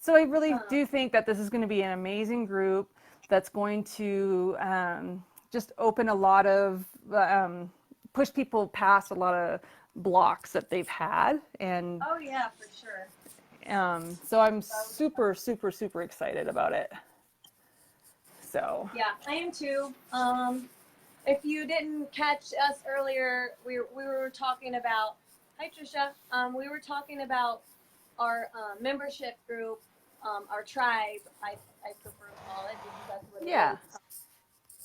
so I really do think that this is going to be an amazing group that's going to just open a lot of push people past a lot of blocks that they've had. And oh yeah, for sure. So I'm super excited about it. So yeah, I am too. If you didn't catch us earlier, we were talking about, hi Trisha, we were talking about our membership group, our tribe, I prefer to call it, because that's what it is.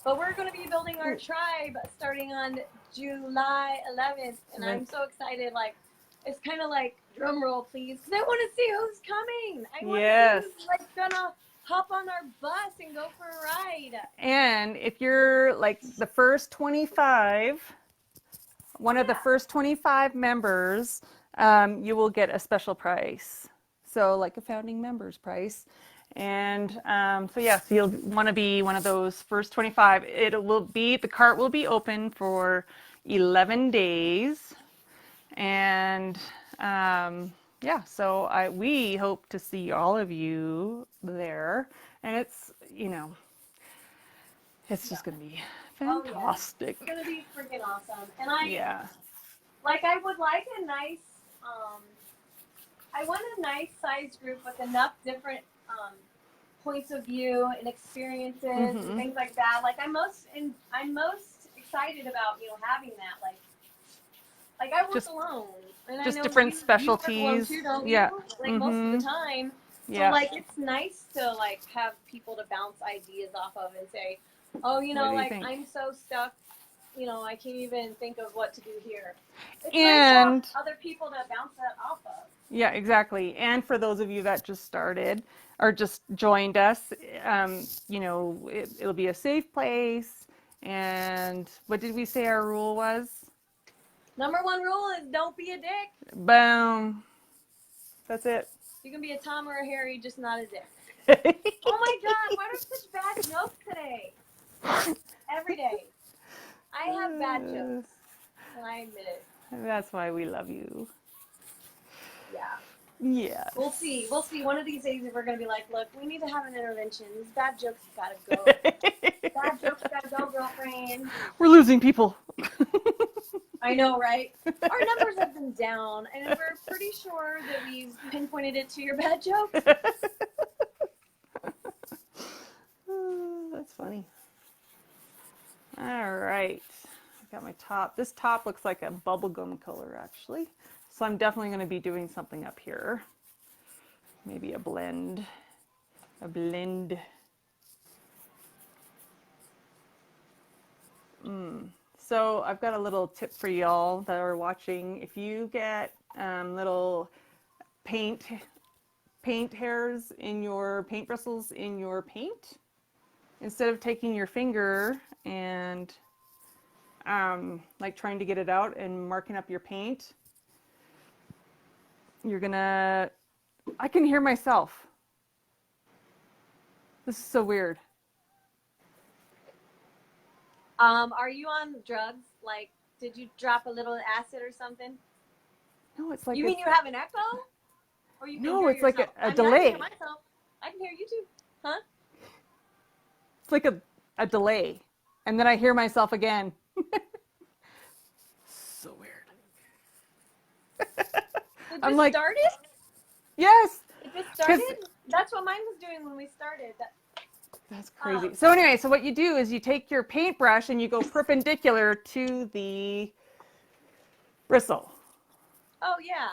But we're going to be building our tribe starting on July 11th, and I'm so excited. Like, it's kind of like, drum roll, please, because I want to see who's coming. I want to see who's like gonna hop on our bus and go for a ride. And if you're like the first 25, one of the first 25 members, you will get a special price. So like a founding members price. And so you'll want to be one of those first 25. The cart will be open for 11 days. And so we hope to see all of you there. And it's, it's just going to be fantastic. It's going to be freaking awesome. And I would like a nice, I want a nice sized group with enough different points of view and experiences and things like that. Like I'm most excited about, having that. Like I work alone. And just I know different specialties. You work alone too, don't you? Like most of the time. So like it's nice to like have people to bounce ideas off of and say, oh, like I'm so stuck, I can't even think of what to do here. It's nice to have other people to bounce that off of. Yeah, exactly. And for those of you that just started or just joined us, you know, it'll be a safe place. And what did we say our rule was? Number one rule is don't be a dick. Boom. That's it. You can be a Tom or a Harry, just not a dick. Oh my God, why are such bad jokes today? Every day. I have bad jokes, and I admit it. That's why we love you. Yeah. Yeah. We'll see. We'll see. One of these days, if we're going to be like, look, we need to have an intervention. These bad jokes gotta go. Bad jokes gotta go, girlfriend. We're losing people. I know, right? Our numbers have been down, and we're pretty sure that we've pinpointed it to your bad jokes. That's funny. All right. I got my top. This top looks like a bubblegum color, actually. So I'm definitely going to be doing something up here. Maybe a blend. A blend. So I've got a little tip for y'all that are watching. If you get little paint hairs in your paint bristles in your paint, instead of taking your finger and like trying to get it out and marking up your paint, you're gonna, I can hear myself. This is so weird. Are you on drugs? Like, did you drop a little acid or something? No, it's like You mean you have an echo? Or you can no, hear it's like yourself? a I delay. can hear myself. I can hear you too. Huh? It's like a delay. And then I hear myself again. So weird. It I'm just like, started? yes. It just started? That's what mine was doing when we started. That's crazy. So anyway, so what you do is you take your paintbrush and you go perpendicular to the bristle. Oh, yeah.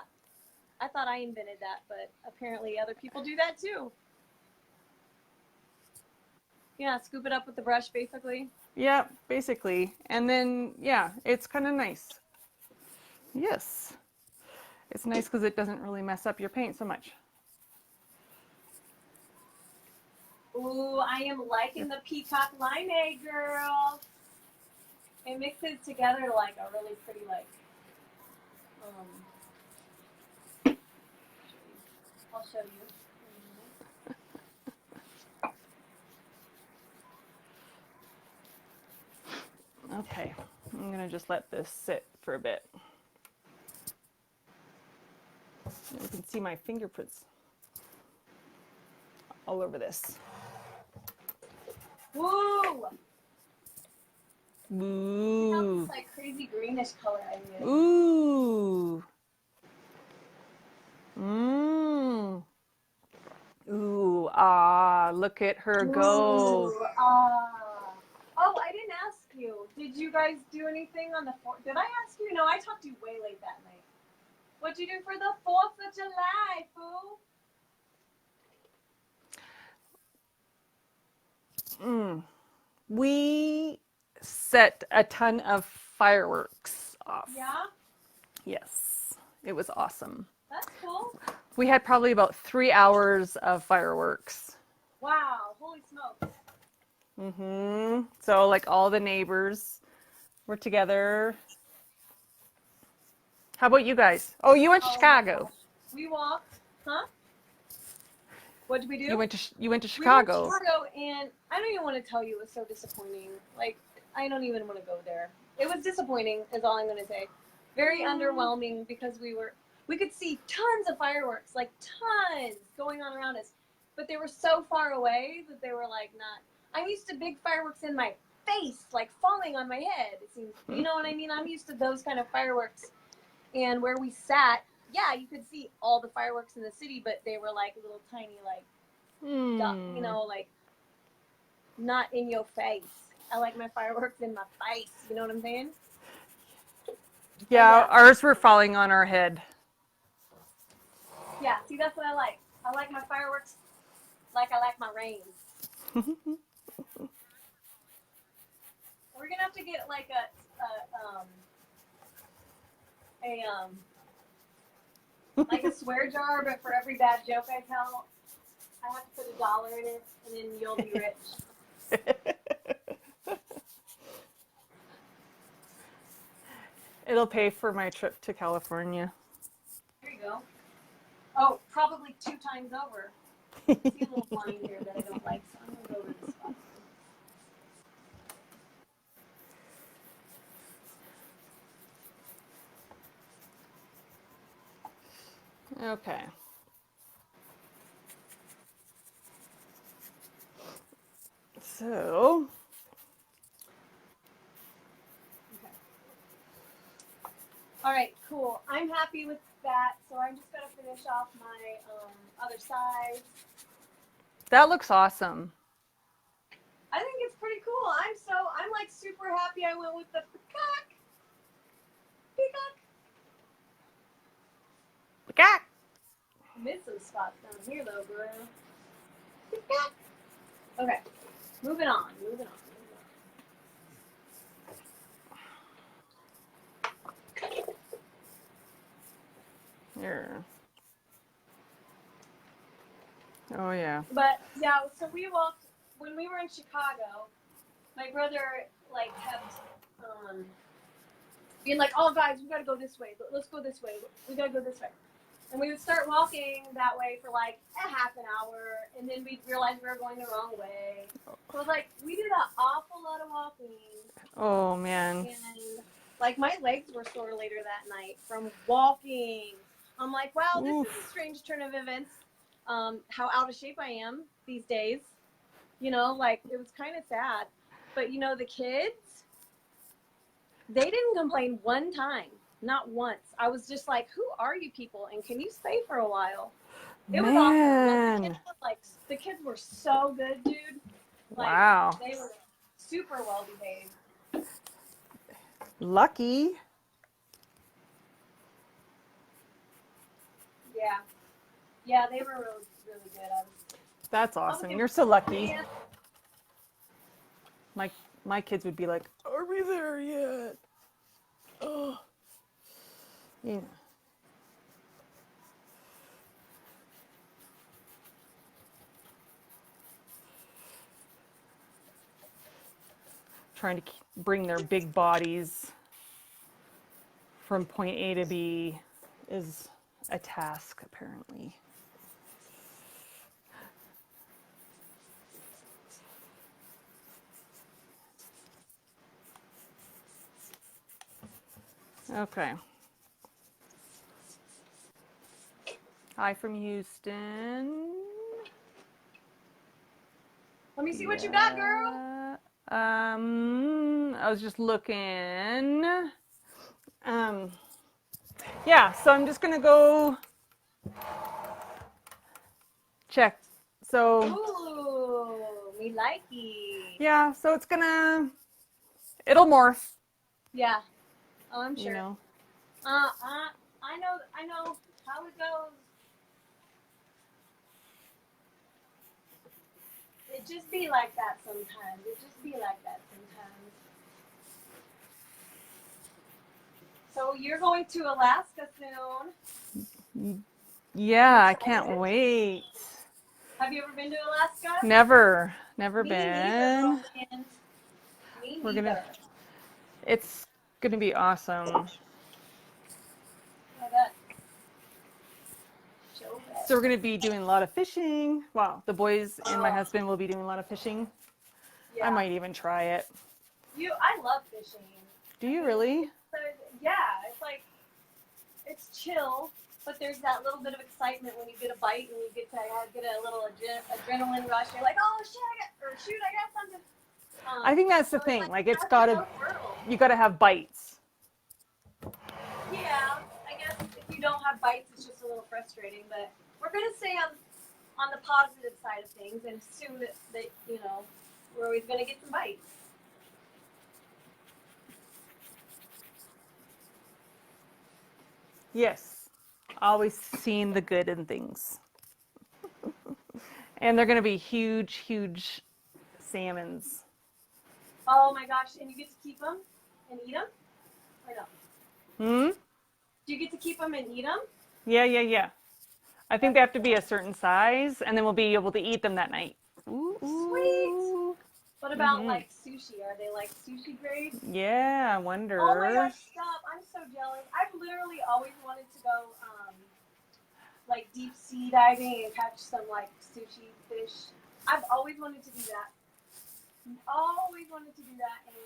I thought I invented that, but apparently other people do that too. Yeah, scoop it up with the brush, basically. Yeah, basically. And then, yeah, it's kind of nice. Yes. It's nice because it doesn't really mess up your paint so much. Ooh, I am liking the peacock limeade, girl. It mixes together like a really pretty, like, I'll show you. Okay, I'm gonna just let this sit for a bit. You can see my fingerprints all over this. Woo! Ooh. This like crazy greenish color I made. Ooh. Mmm. Ooh, ah, look at her go. Ooh, oh, I didn't ask you. Did you guys do anything on the 4th? Did I ask you? No, I talked to you way late that night. What'd you do for the 4th of July, fool? We set a ton of fireworks off. Yeah? Yes, it was awesome. That's cool. We had probably about 3 hours of fireworks. Wow, holy smokes. So like all the neighbors were together. How about you guys? Oh, you went to Chicago. We walked, huh? What did we do? You went to Chicago. We went to Chicago, and I don't even want to tell you, it was so disappointing. Like, I don't even want to go there. It was disappointing, is all I'm going to say. Very underwhelming because we could see tons of fireworks, like tons going on around us, but they were so far away that they were like not. I'm used to big fireworks in my face, like falling on my head. It seems, you know what I mean? I'm used to those kind of fireworks, and where we sat, yeah, you could see all the fireworks in the city, but they were like little tiny, like, you know, like not in your face. I like my fireworks in my face. You know what I'm saying? Yeah, ours were falling on our head. Yeah, see, that's what I like. I like my fireworks like I like my rain. We're gonna have to get like Like a swear jar, but for every bad joke I tell, I have to put $1 in it, and then you'll be rich. It'll pay for my trip to California. There you go. Oh, probably 2 times over. I see a little line here that I don't like, so I'm going to go over this spot. Okay. So. Okay. All right, cool. I'm happy with that, so I'm just going to finish off my other side. That looks awesome. I think it's pretty cool. I'm like super happy I went with the peacock. Peacock. Peacock. Missed some spots down here though, bro. Peacock. Okay, moving on. Here. Oh yeah. But yeah, so we walked when we were in Chicago. My brother like kept being like, "Oh guys, we gotta go this way. Let's go this way. We gotta go this way." And we would start walking that way for like a half an hour, and then we'd realize we were going the wrong way. So like we did an awful lot of walking. Oh man. And like my legs were sore later that night from walking. I'm like, wow, this is a strange turn of events. How out of shape I am these days. You know, like it was kind of sad. But you know, the kids, they didn't complain one time. Not once. I was just like, who are you people? And can you stay for a while? It was awesome. The kids were so good, dude. Like, wow. They were super well behaved. Lucky. Yeah. Yeah, they were really, really good. That's awesome. You're so lucky. My kids would be like, are we there yet? Oh. Yeah. Trying to bring their big bodies from point A to B is a task, apparently. Okay. Hi from Houston. Let me see what you got, girl. I was just looking. Yeah, so I'm just gonna go check. So. Ooh, me likey. Yeah, so it'll morph. Yeah. Oh, I'm sure. You know. I know how it goes. It just be like that sometimes. So you're going to Alaska soon. Yeah, I can't wait. Have you ever been to Alaska? Never Me been. Neither, Me neither. It's gonna be awesome. I bet. So we're gonna be doing a lot of fishing. Wow, the boys and my husband will be doing a lot of fishing. Yeah. I might even try it. I love fishing. Do you really? Yeah, it's like, it's chill, but there's that little bit of excitement when you get a bite and you get a little adrenaline rush. You're like, oh shit, I got something. I think that's the thing. Like you gotta have bites. Yeah, I guess if you don't have bites, it's just a little frustrating. But we're gonna stay on the positive side of things and assume that we're always gonna get some bites. Yes, always seeing the good in things. And they're gonna be huge, huge salmons. Oh my gosh! And you get to keep them and eat them, or no? Hmm? Do you get to keep them and eat them? Yeah. I think they have to be a certain size, and then we'll be able to eat them that night. Sweet. What about like sushi? Are they like sushi grade? Yeah, I wonder. Oh my gosh, stop. I'm so jealous. I've literally always wanted to go like deep sea diving and catch some like sushi fish. I've always wanted to do that. Always wanted to do that, and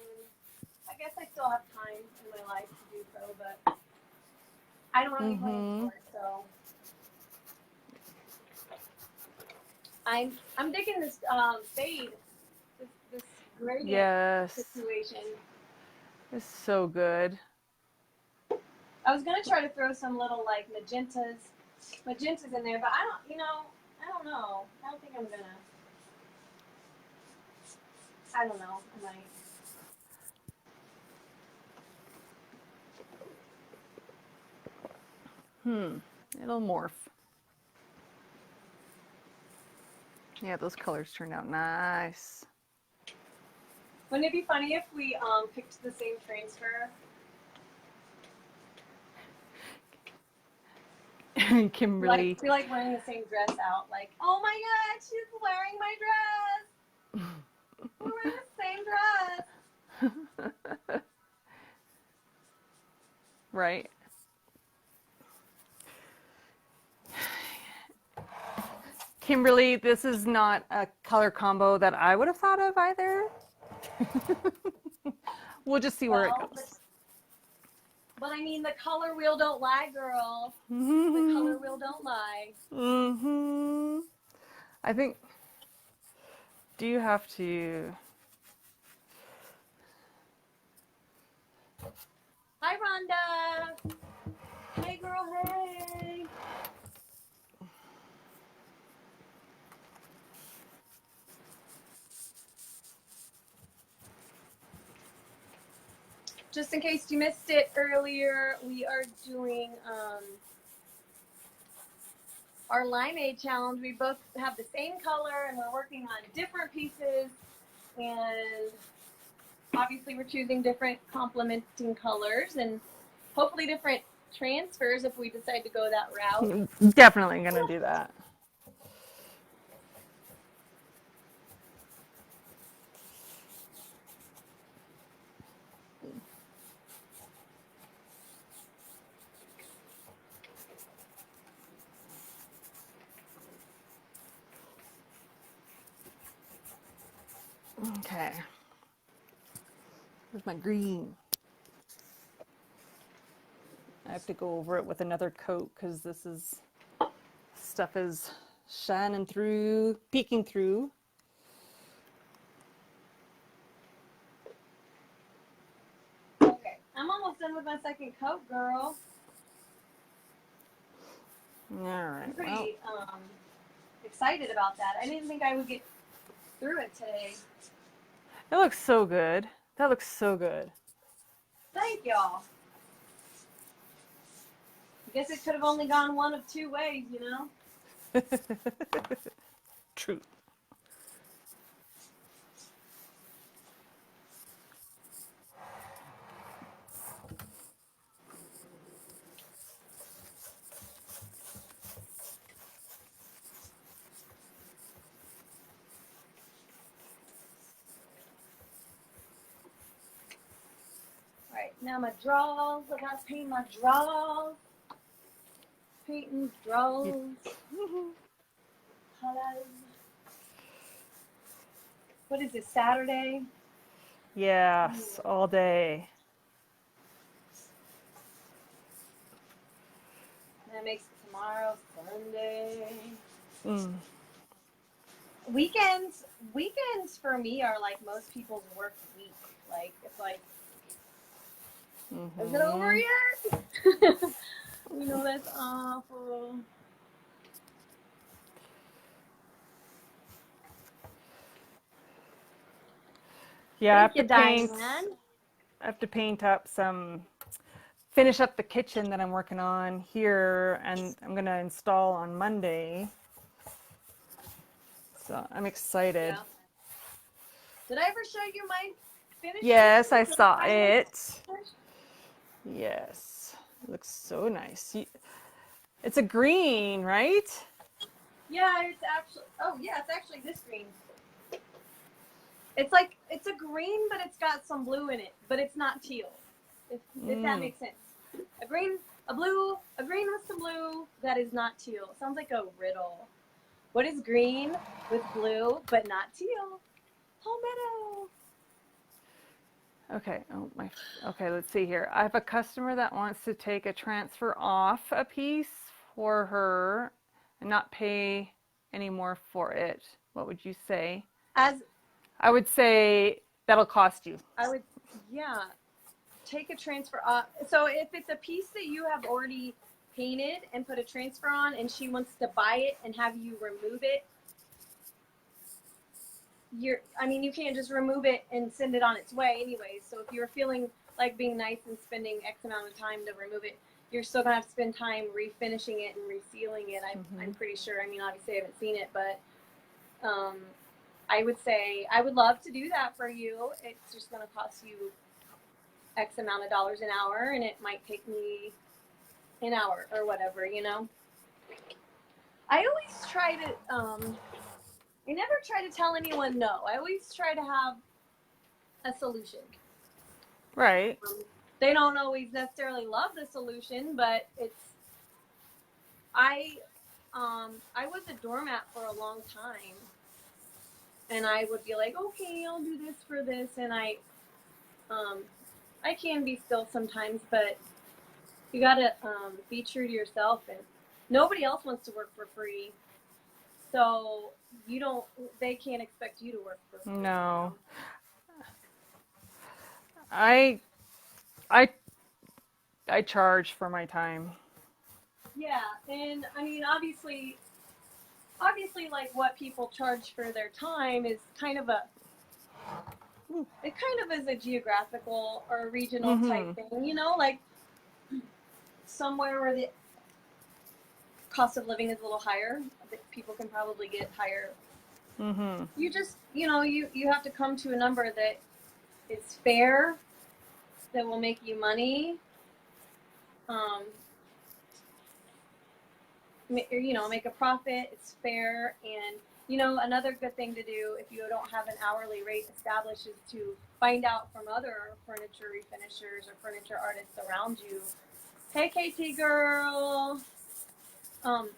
I guess I still have time in my life to do so, but I don't have any plans for it, so I'm digging this fade, this gradient situation. It's so good. I was gonna try to throw some little like magentas in there, but I don't know. I don't think I'm gonna. I don't know. I might. It'll morph. Yeah, those colors turned out nice. Wouldn't it be funny if we picked the same transfer? Kimberly. Like, feel like wearing the same dress out. Like, oh my God, she's wearing my dress. We're wearing the same dress. Right. Kimberly, this is not a color combo that I would have thought of either. We'll just see where it goes. But I mean, the color wheel don't lie, girl. The color wheel don't lie. I think, do you have to? Hi, Rhonda. Hey, girl, hey. Just in case you missed it earlier, we are doing our limeaid challenge. We both have the same color, and we're working on different pieces. And obviously, we're choosing different complementing colors and hopefully different transfers if we decide to go that route. Definitely gonna do that. Okay. Here's my green. I have to go over it with another coat because stuff is shining through, peeking through. Okay, I'm almost done with my second coat, girl. All right. I'm pretty excited about that. I didn't think I would get through it today. It looks so good. That looks so good. Thank y'all. I guess it could have only gone one of two ways, you know? True. Alright, now my draws. I gotta paint my draws. Painting draws. Hello. What is it, Saturday? Yes, all day. That makes it tomorrow, Sunday. Weekends for me are like most people's work week. Like, it's like, is it over yet? You know, that's awful. Yeah, Thank I have to paint up finish up the kitchen that I'm working on here, and I'm gonna install on Monday. So I'm excited. Yeah. Did I ever show you my finished? Yes, I saw it. Yes, it looks so nice. It's a green, right? Yeah, it's actually this green. It's a green, but it's got some blue in it, but it's not teal. If that makes sense. A green with some blue that is not teal. Sounds like a riddle. What is green with blue but not teal? Palmetto. Okay. Okay, let's see here. I have a customer that wants to take a transfer off a piece for her and not pay any more for it. What would you say? I would say that'll cost you. Yeah. Take a transfer off. So if it's a piece that you have already painted and put a transfer on and she wants to buy it and have you remove it, you can't just remove it and send it on its way anyways. So if you're feeling like being nice and spending X amount of time to remove it, you're still gonna have to spend time refinishing it and resealing it. I'm pretty sure. Obviously I haven't seen it, but I would say I would love to do that for you. It's just gonna cost you X amount of dollars an hour, and it might take me an hour or whatever, I always try to, I never try to tell anyone no. I always try to have a solution. Right. They don't always necessarily love the solution, but I was a doormat for a long time, and I would be like, okay, I'll do this for this, and I can be still sometimes, but you gotta be true to yourself, and nobody else wants to work for free, so they can't expect you to work for free. No. I charge for my time. Yeah, and obviously like what people charge for their time is kind of is a geographical or regional type thing, like somewhere where the cost of living is a little higher, people can probably get higher. You just, you have to come to a number that is fair, that will make you money, make a profit. It's fair, and another good thing to do if you don't have an hourly rate established is to find out from other furniture refinishers or furniture artists around you. Hey, KT girl. Find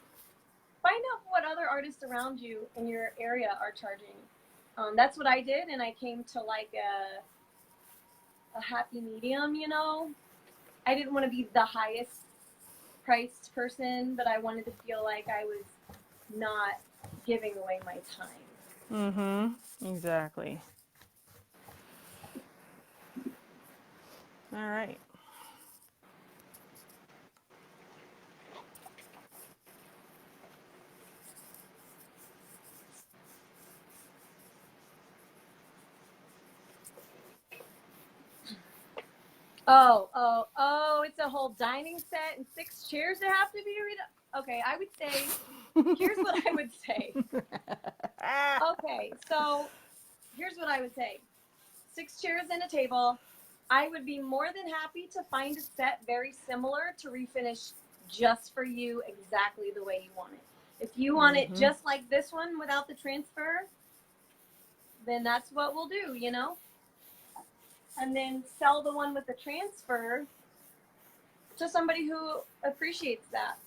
out what other artists around you in your area are charging. That's what I did, and I came to like a happy medium. I didn't want to be the highest priced person, but I wanted to feel like I was not giving away my time. Exactly. All right. Oh, it's a whole dining set and 6 chairs that have to be okay, I would say, here's what I would say. Okay, so here's what I would say. 6 chairs and a table. I would be more than happy to find a set very similar to refinish just for you exactly the way you want it. If you want it just like this one without the transfer, then that's what we'll do, and then sell the one with the transfer to somebody who appreciates that.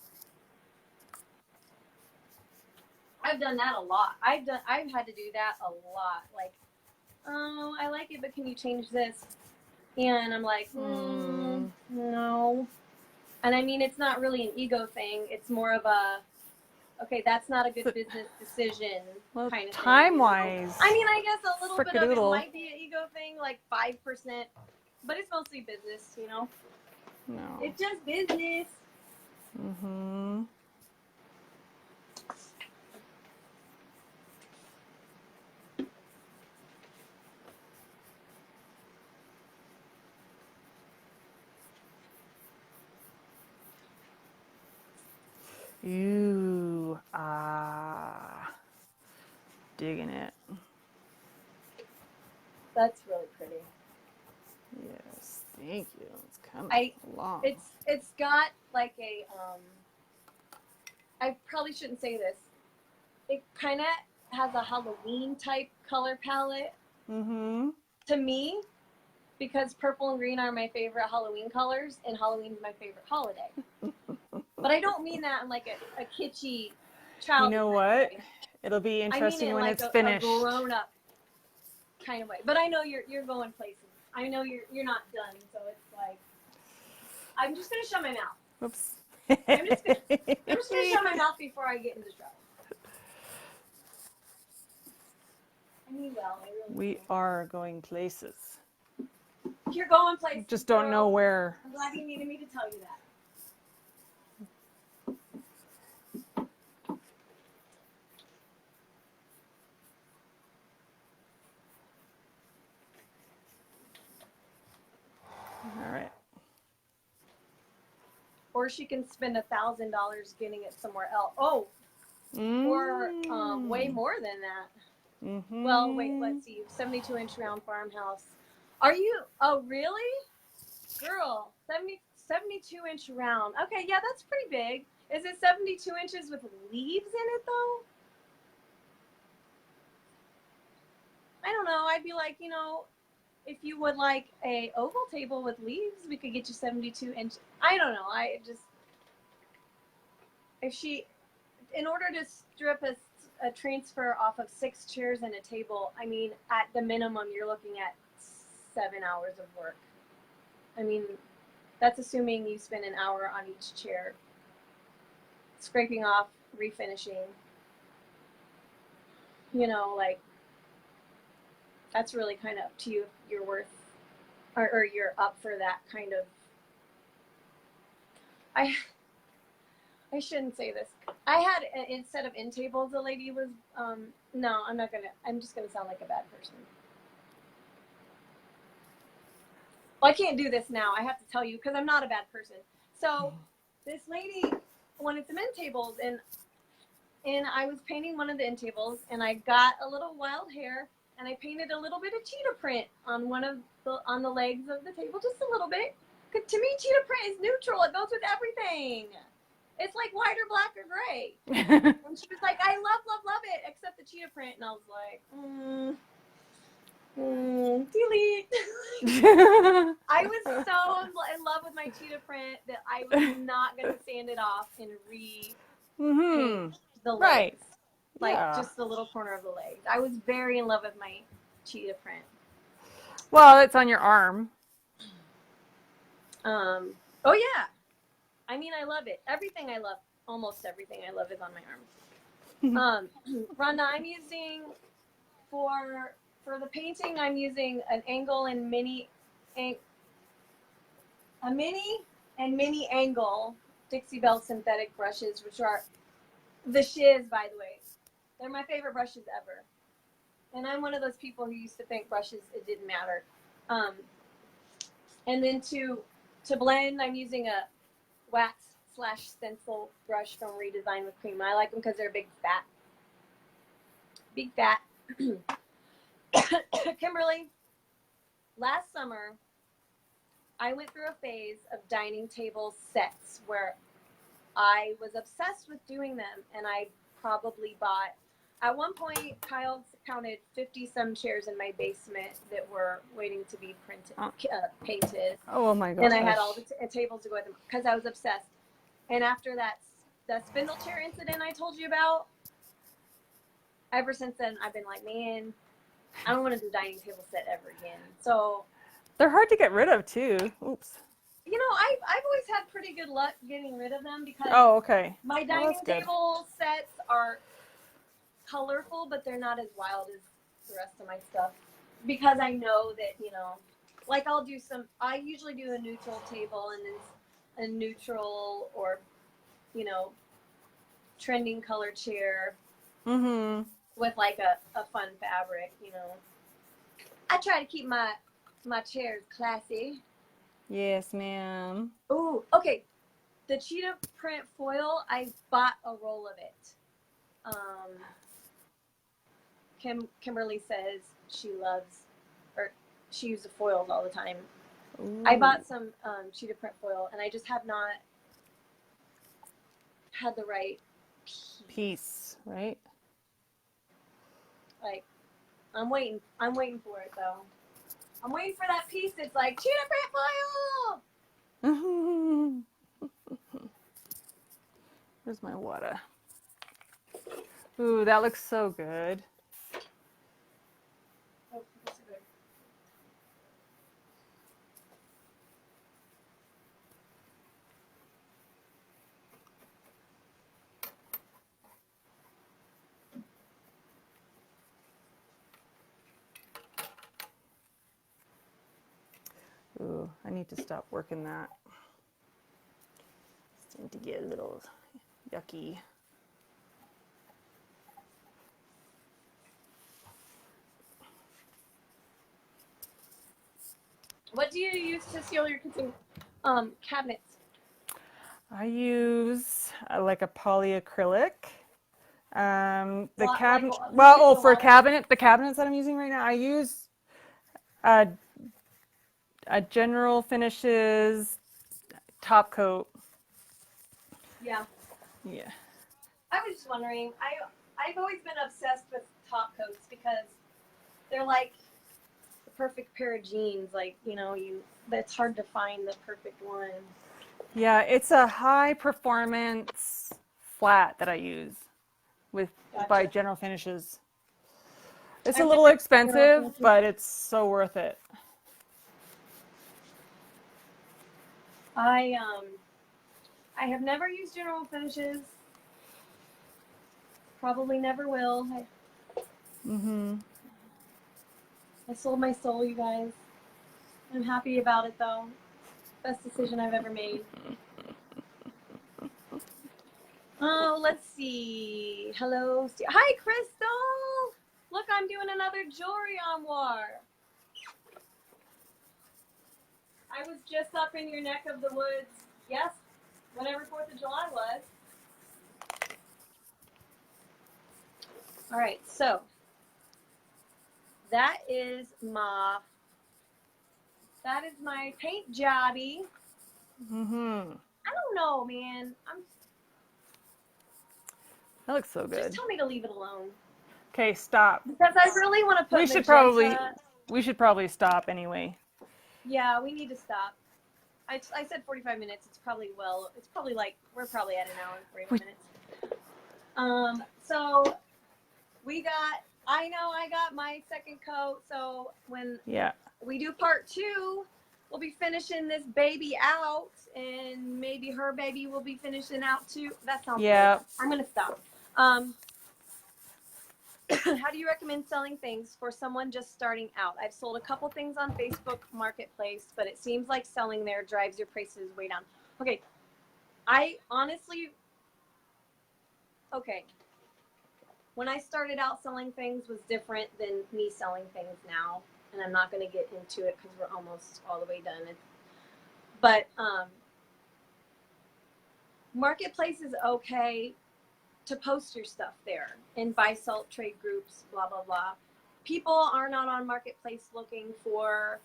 I've done that a lot. I've had to do that a lot. Like, oh, I like it, but can you change this? And I'm like, no. And it's not really an ego thing. It's more of a, okay, that's not a good business decision kind of time-wise. thing. I guess a little bit of it might be an ego thing, like 5%, but it's mostly business, No. It's just business. Ooh, digging it. That's really pretty. Yes, thank you. It's kind of long. It's got like a I probably shouldn't say this. It kind of has a Halloween type color palette to me, because purple and green are my favorite Halloween colors, and Halloween's my favorite holiday. But I don't mean that in like a kitschy child. You know what? It'll be interesting when like it's finished. A grown up kind of way. But I know you're going places. I know you're not done, so it's like I'm just gonna shut my mouth. Oops. I'm just gonna shut my mouth before I get into trouble. I mean, well, I really We are going places. You're going places. Just don't know where. I'm glad you needed me to tell you that. All right. Or she can spend $1,000 getting it somewhere else. Oh, or way more than that. Well, wait, let's see. 72-inch round farmhouse. Are you? Oh, really? Girl, 72-inch round. Okay, yeah, that's pretty big. Is it 72 inches with leaves in it, though? I don't know. I'd be like, if you would like a oval table with leaves, we could get you 72 inch. I don't know. In order to strip a transfer off of 6 chairs and a table, I mean, at the minimum, you're looking at 7 hours of work. I mean, that's assuming you spend an hour on each chair, scraping off, refinishing. Like, that's really kind of up to you if you're worth, or you're up for that kind of. I shouldn't say this. I had, instead of end tables, the lady was, no, I'm just gonna sound like a bad person. Well, I can't do this now. I have to tell you, because I'm not a bad person. So this lady wanted some end tables, and I was painting one of the end tables, and I got a little wild hair, and I painted a little bit of cheetah print on on the legs of the table, just a little bit. 'Cause to me, cheetah print is neutral. It goes with everything. It's like white or black or gray. And she was like, I love it, except the cheetah print. And I was like, delete. I was so in love with my cheetah print that I was not going to sand it off and repaint the legs. Right. Like just the little corner of the legs. I was very in love with my cheetah print. Well, it's on your arm. Oh yeah. I mean, I love it. Everything I love, almost everything I love is on my arm. Rhonda, I'm using for the painting, I'm using an angle and mini angle Dixie Belle synthetic brushes, which are the shiz, by the way. They're my favorite brushes ever. And I'm one of those people who used to think brushes, it didn't matter. And then to blend, I'm using a wax/stencil brush from Redesign with Cream. I like them because they're big fat. Kimberly, last summer, I went through a phase of dining table sets where I was obsessed with doing them, and I probably bought, at one point, Kyle counted 50-some chairs in my basement that were waiting to be painted. Oh my gosh. And I had all the tables to go with them because I was obsessed. And after that spindle chair incident I told you about, ever since then, I've been like, man, I don't want to do dining table set ever again. So they're hard to get rid of too. Oops. I've always had pretty good luck getting rid of them because my dining table sets are colorful, but they're not as wild as the rest of my stuff. Because I know that, like I usually do a neutral table and then a neutral or, trending color chair with like a fun fabric, I try to keep my chairs classy. Yes, ma'am. Ooh, okay. The cheetah print foil, I bought a roll of it. Kimberly says she uses foils all the time. Ooh. I bought some cheetah print foil, and I just have not had the right Piece, right? Like, I'm waiting for it though. I'm waiting for that piece that's like cheetah print foil. Where's my water? Ooh, that looks so good. Oh, that's good. Ooh, I need to stop working that. It's starting to get a little yucky. What do you use to seal your kitchen cabinets? I use like a polyacrylic. The What, cabinet. like, Well, using oh, a for lot of- cabinet, the cabinets that I'm using right now, I use a General Finishes top coat. Yeah. Yeah. I was just wondering. I've always been obsessed with top coats because they're like the perfect pair of jeans. Like, you know, it's hard to find the perfect one. Yeah, it's a high performance flat that I use by Gotcha. General Finishes. It's a I've little never- expensive, but it's so worth it. I have never used General Finishes. Probably never will. I sold my soul, you guys. I'm happy about it though. Best decision I've ever made. Oh, let's see. Hello. Hi, Crystal. Look, I'm doing another jewelry armoire. I was just up in your neck of the woods. Yes, whenever 4th of July was. All right, so that is my paint jobby. I don't know, man. That looks so Just good. tell me to leave it alone. Okay, stop. Because I really want to put We should probably stop anyway. Yeah, we need to stop. I said 45 minutes. It's probably like we're probably at an hour and 45 minutes. So I know I got my second coat. So when we do part 2, we'll be finishing this baby out, and maybe her baby will be finishing out too. That sounds good. I'm gonna stop. How do you recommend selling things for someone just starting out? I've sold a couple things on Facebook Marketplace, but it seems like selling there drives your prices way down. Okay. When I started out, selling things was different than me selling things now. And I'm not going to get into it because we're almost all the way done. But Marketplace is okay to post your stuff there in buy, sell, trade groups, blah, blah, blah. People are not on Marketplace looking for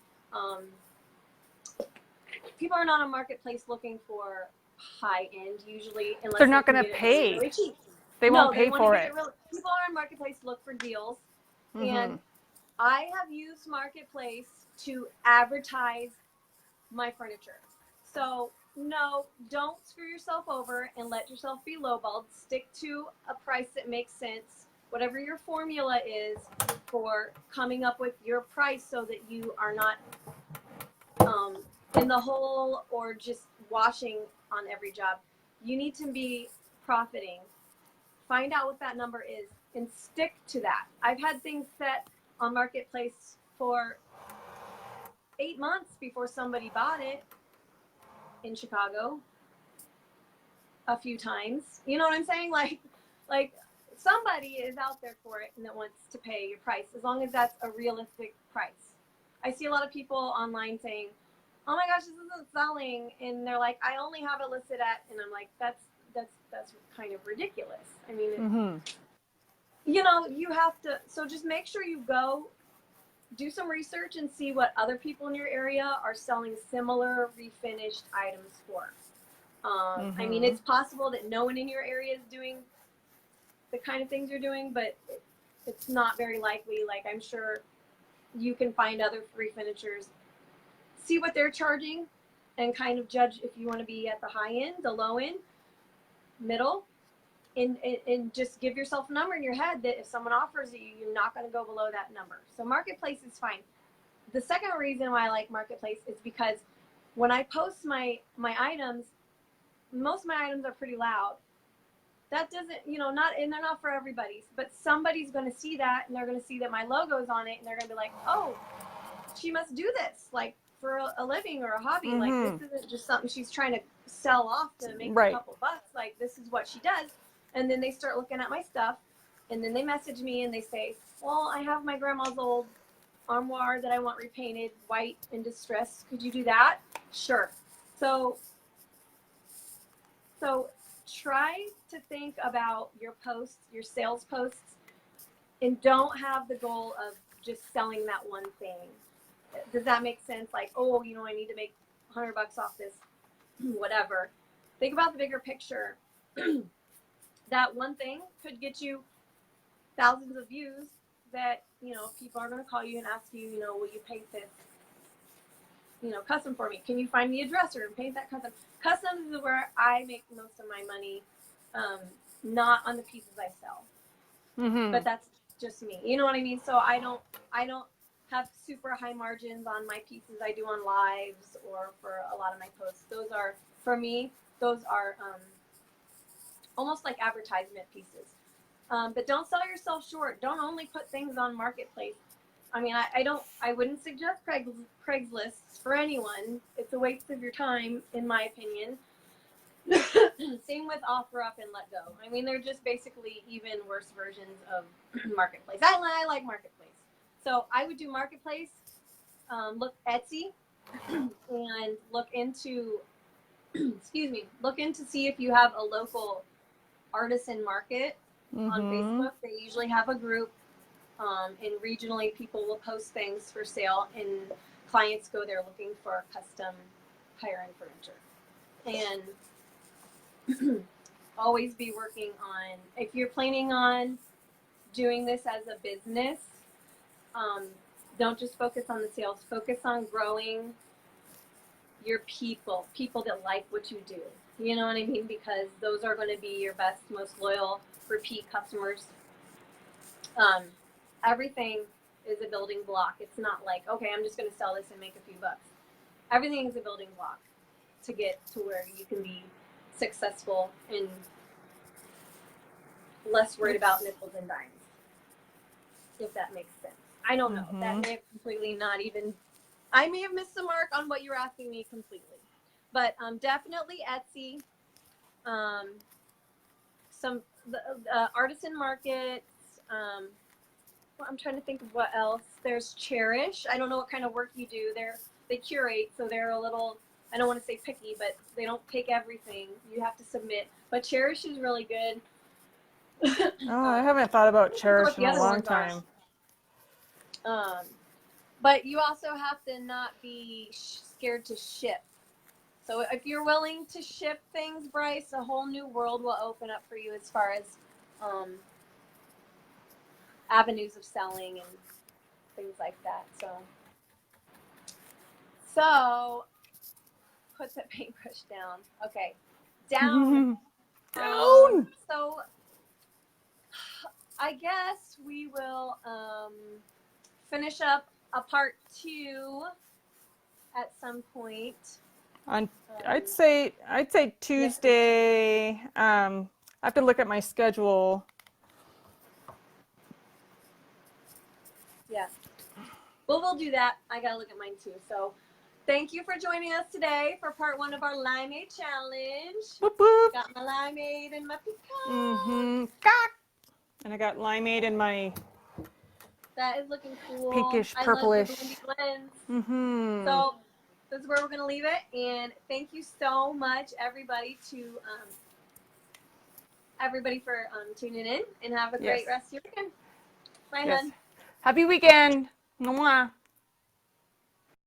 high end usually, unless they're not going to pay. Really cheap. They won't pay for it. People are on Marketplace look for deals, and I have used Marketplace to advertise my furniture. So no, don't screw yourself over and let yourself be lowballed. Stick to a price that makes sense. Whatever your formula is for coming up with your price, so that you are not in the hole or just washing on every job. You need to be profiting. Find out what that number is and stick to that. I've had things set on Marketplace for 8 months before somebody bought it in Chicago a few times. You know what I'm saying? Like somebody is out there for it and that wants to pay your price, as long as that's a realistic price. I see a lot of people online saying, "Oh my gosh, this isn't selling," and they're like, "I only have it listed at," and I'm like, that's kind of ridiculous. I mean, you know, you have to. So just make sure you go do some research and see what other people in your area are selling similar refinished items for. I mean, it's possible that no one in your area is doing the kind of things you're doing, but it's not very likely. Like, I'm sure you can find other free finishers, see what they're charging, and kind of judge if you want to be at the high end, the low end, middle, and just give yourself a number in your head that if someone offers it, you're not going to go below that number. So Marketplace is fine. The second reason why I like Marketplace is because when I post my items, most of my items are pretty loud. That doesn't, and they're not for everybody, but somebody's going to see that, and they're going to see that my logo's on it, and they're going to be like, oh, she must do this, like, for a living or a hobby. Like, this isn't just something she's trying to sell off to make a couple bucks. Like, this is what she does. And then they start looking at my stuff, and then they message me, and they say, well, I have my grandma's old armoire that I want repainted white and distressed. Could you do that? Sure. So try to think about your posts, your sales posts, and don't have the goal of just selling that one thing. Does that make sense? Like, oh, I need to make $100 off this, whatever. Think about the bigger picture. That one thing could get you thousands of views that, people are going to call you and ask you, will you paint this, custom for me? Can you find me a dresser and paint that custom? Custom is where I make most of my money, not on the pieces I sell. But that's just me. You know what I mean? So I don't have super high margins on my pieces I do on lives or for a lot of my posts. Those are, for me, almost like advertisement pieces. But don't sell yourself short. Don't only put things on Marketplace. I mean, I wouldn't suggest Craigslist for anyone. It's a waste of your time, in my opinion. Same with OfferUp and Let Go. I mean, they're just basically even worse versions of Marketplace. I like Marketplace. So I would do Marketplace, look Etsy, and look into see if you have a local artisan market on Facebook. They usually have a group, and regionally people will post things for sale, and clients go there looking for custom higher-end furniture. And always be working on, if you're planning on doing this as a business, don't just focus on the sales. Focus on growing your people that like what you do. You know what I mean? Because those are going to be your best, most loyal, repeat customers. Everything is a building block. It's not like, okay, I'm just going to sell this and make a few bucks. Everything is a building block to get to where you can be successful and less worried about nickels and dimes, if that makes sense. I don't know. That may have completely not even, I may have missed the mark on what you're asking me completely. But definitely Etsy, some artisan markets. Well, I'm trying to think of what else. There's Cherish. I don't know what kind of work you do. They curate, so they're a little, I don't want to say picky, but they don't take everything. You have to submit. But Cherish is really good. Oh, I haven't thought about Cherish in a long time. But you also have to not be scared to ship. So if you're willing to ship things, Bryce, a whole new world will open up for you as far as avenues of selling and things like that. So put the paintbrush down. Okay, down. So I guess we will finish up a part 2 at some point. I'd say Tuesday. I have to look at my schedule. Yeah. Well, we'll do that. I gotta look at mine too. So thank you for joining us today for part 1 of our limeaid challenge. Boop, boop. Got my limeaid and my pecan. And I got limeaid in my That is looking cool. pinkish purplish. I love the blends. So this is where we're gonna leave it. And thank you so much, everybody, for tuning in, and have a great rest of your weekend. Bye, hon. Happy weekend. Mwah.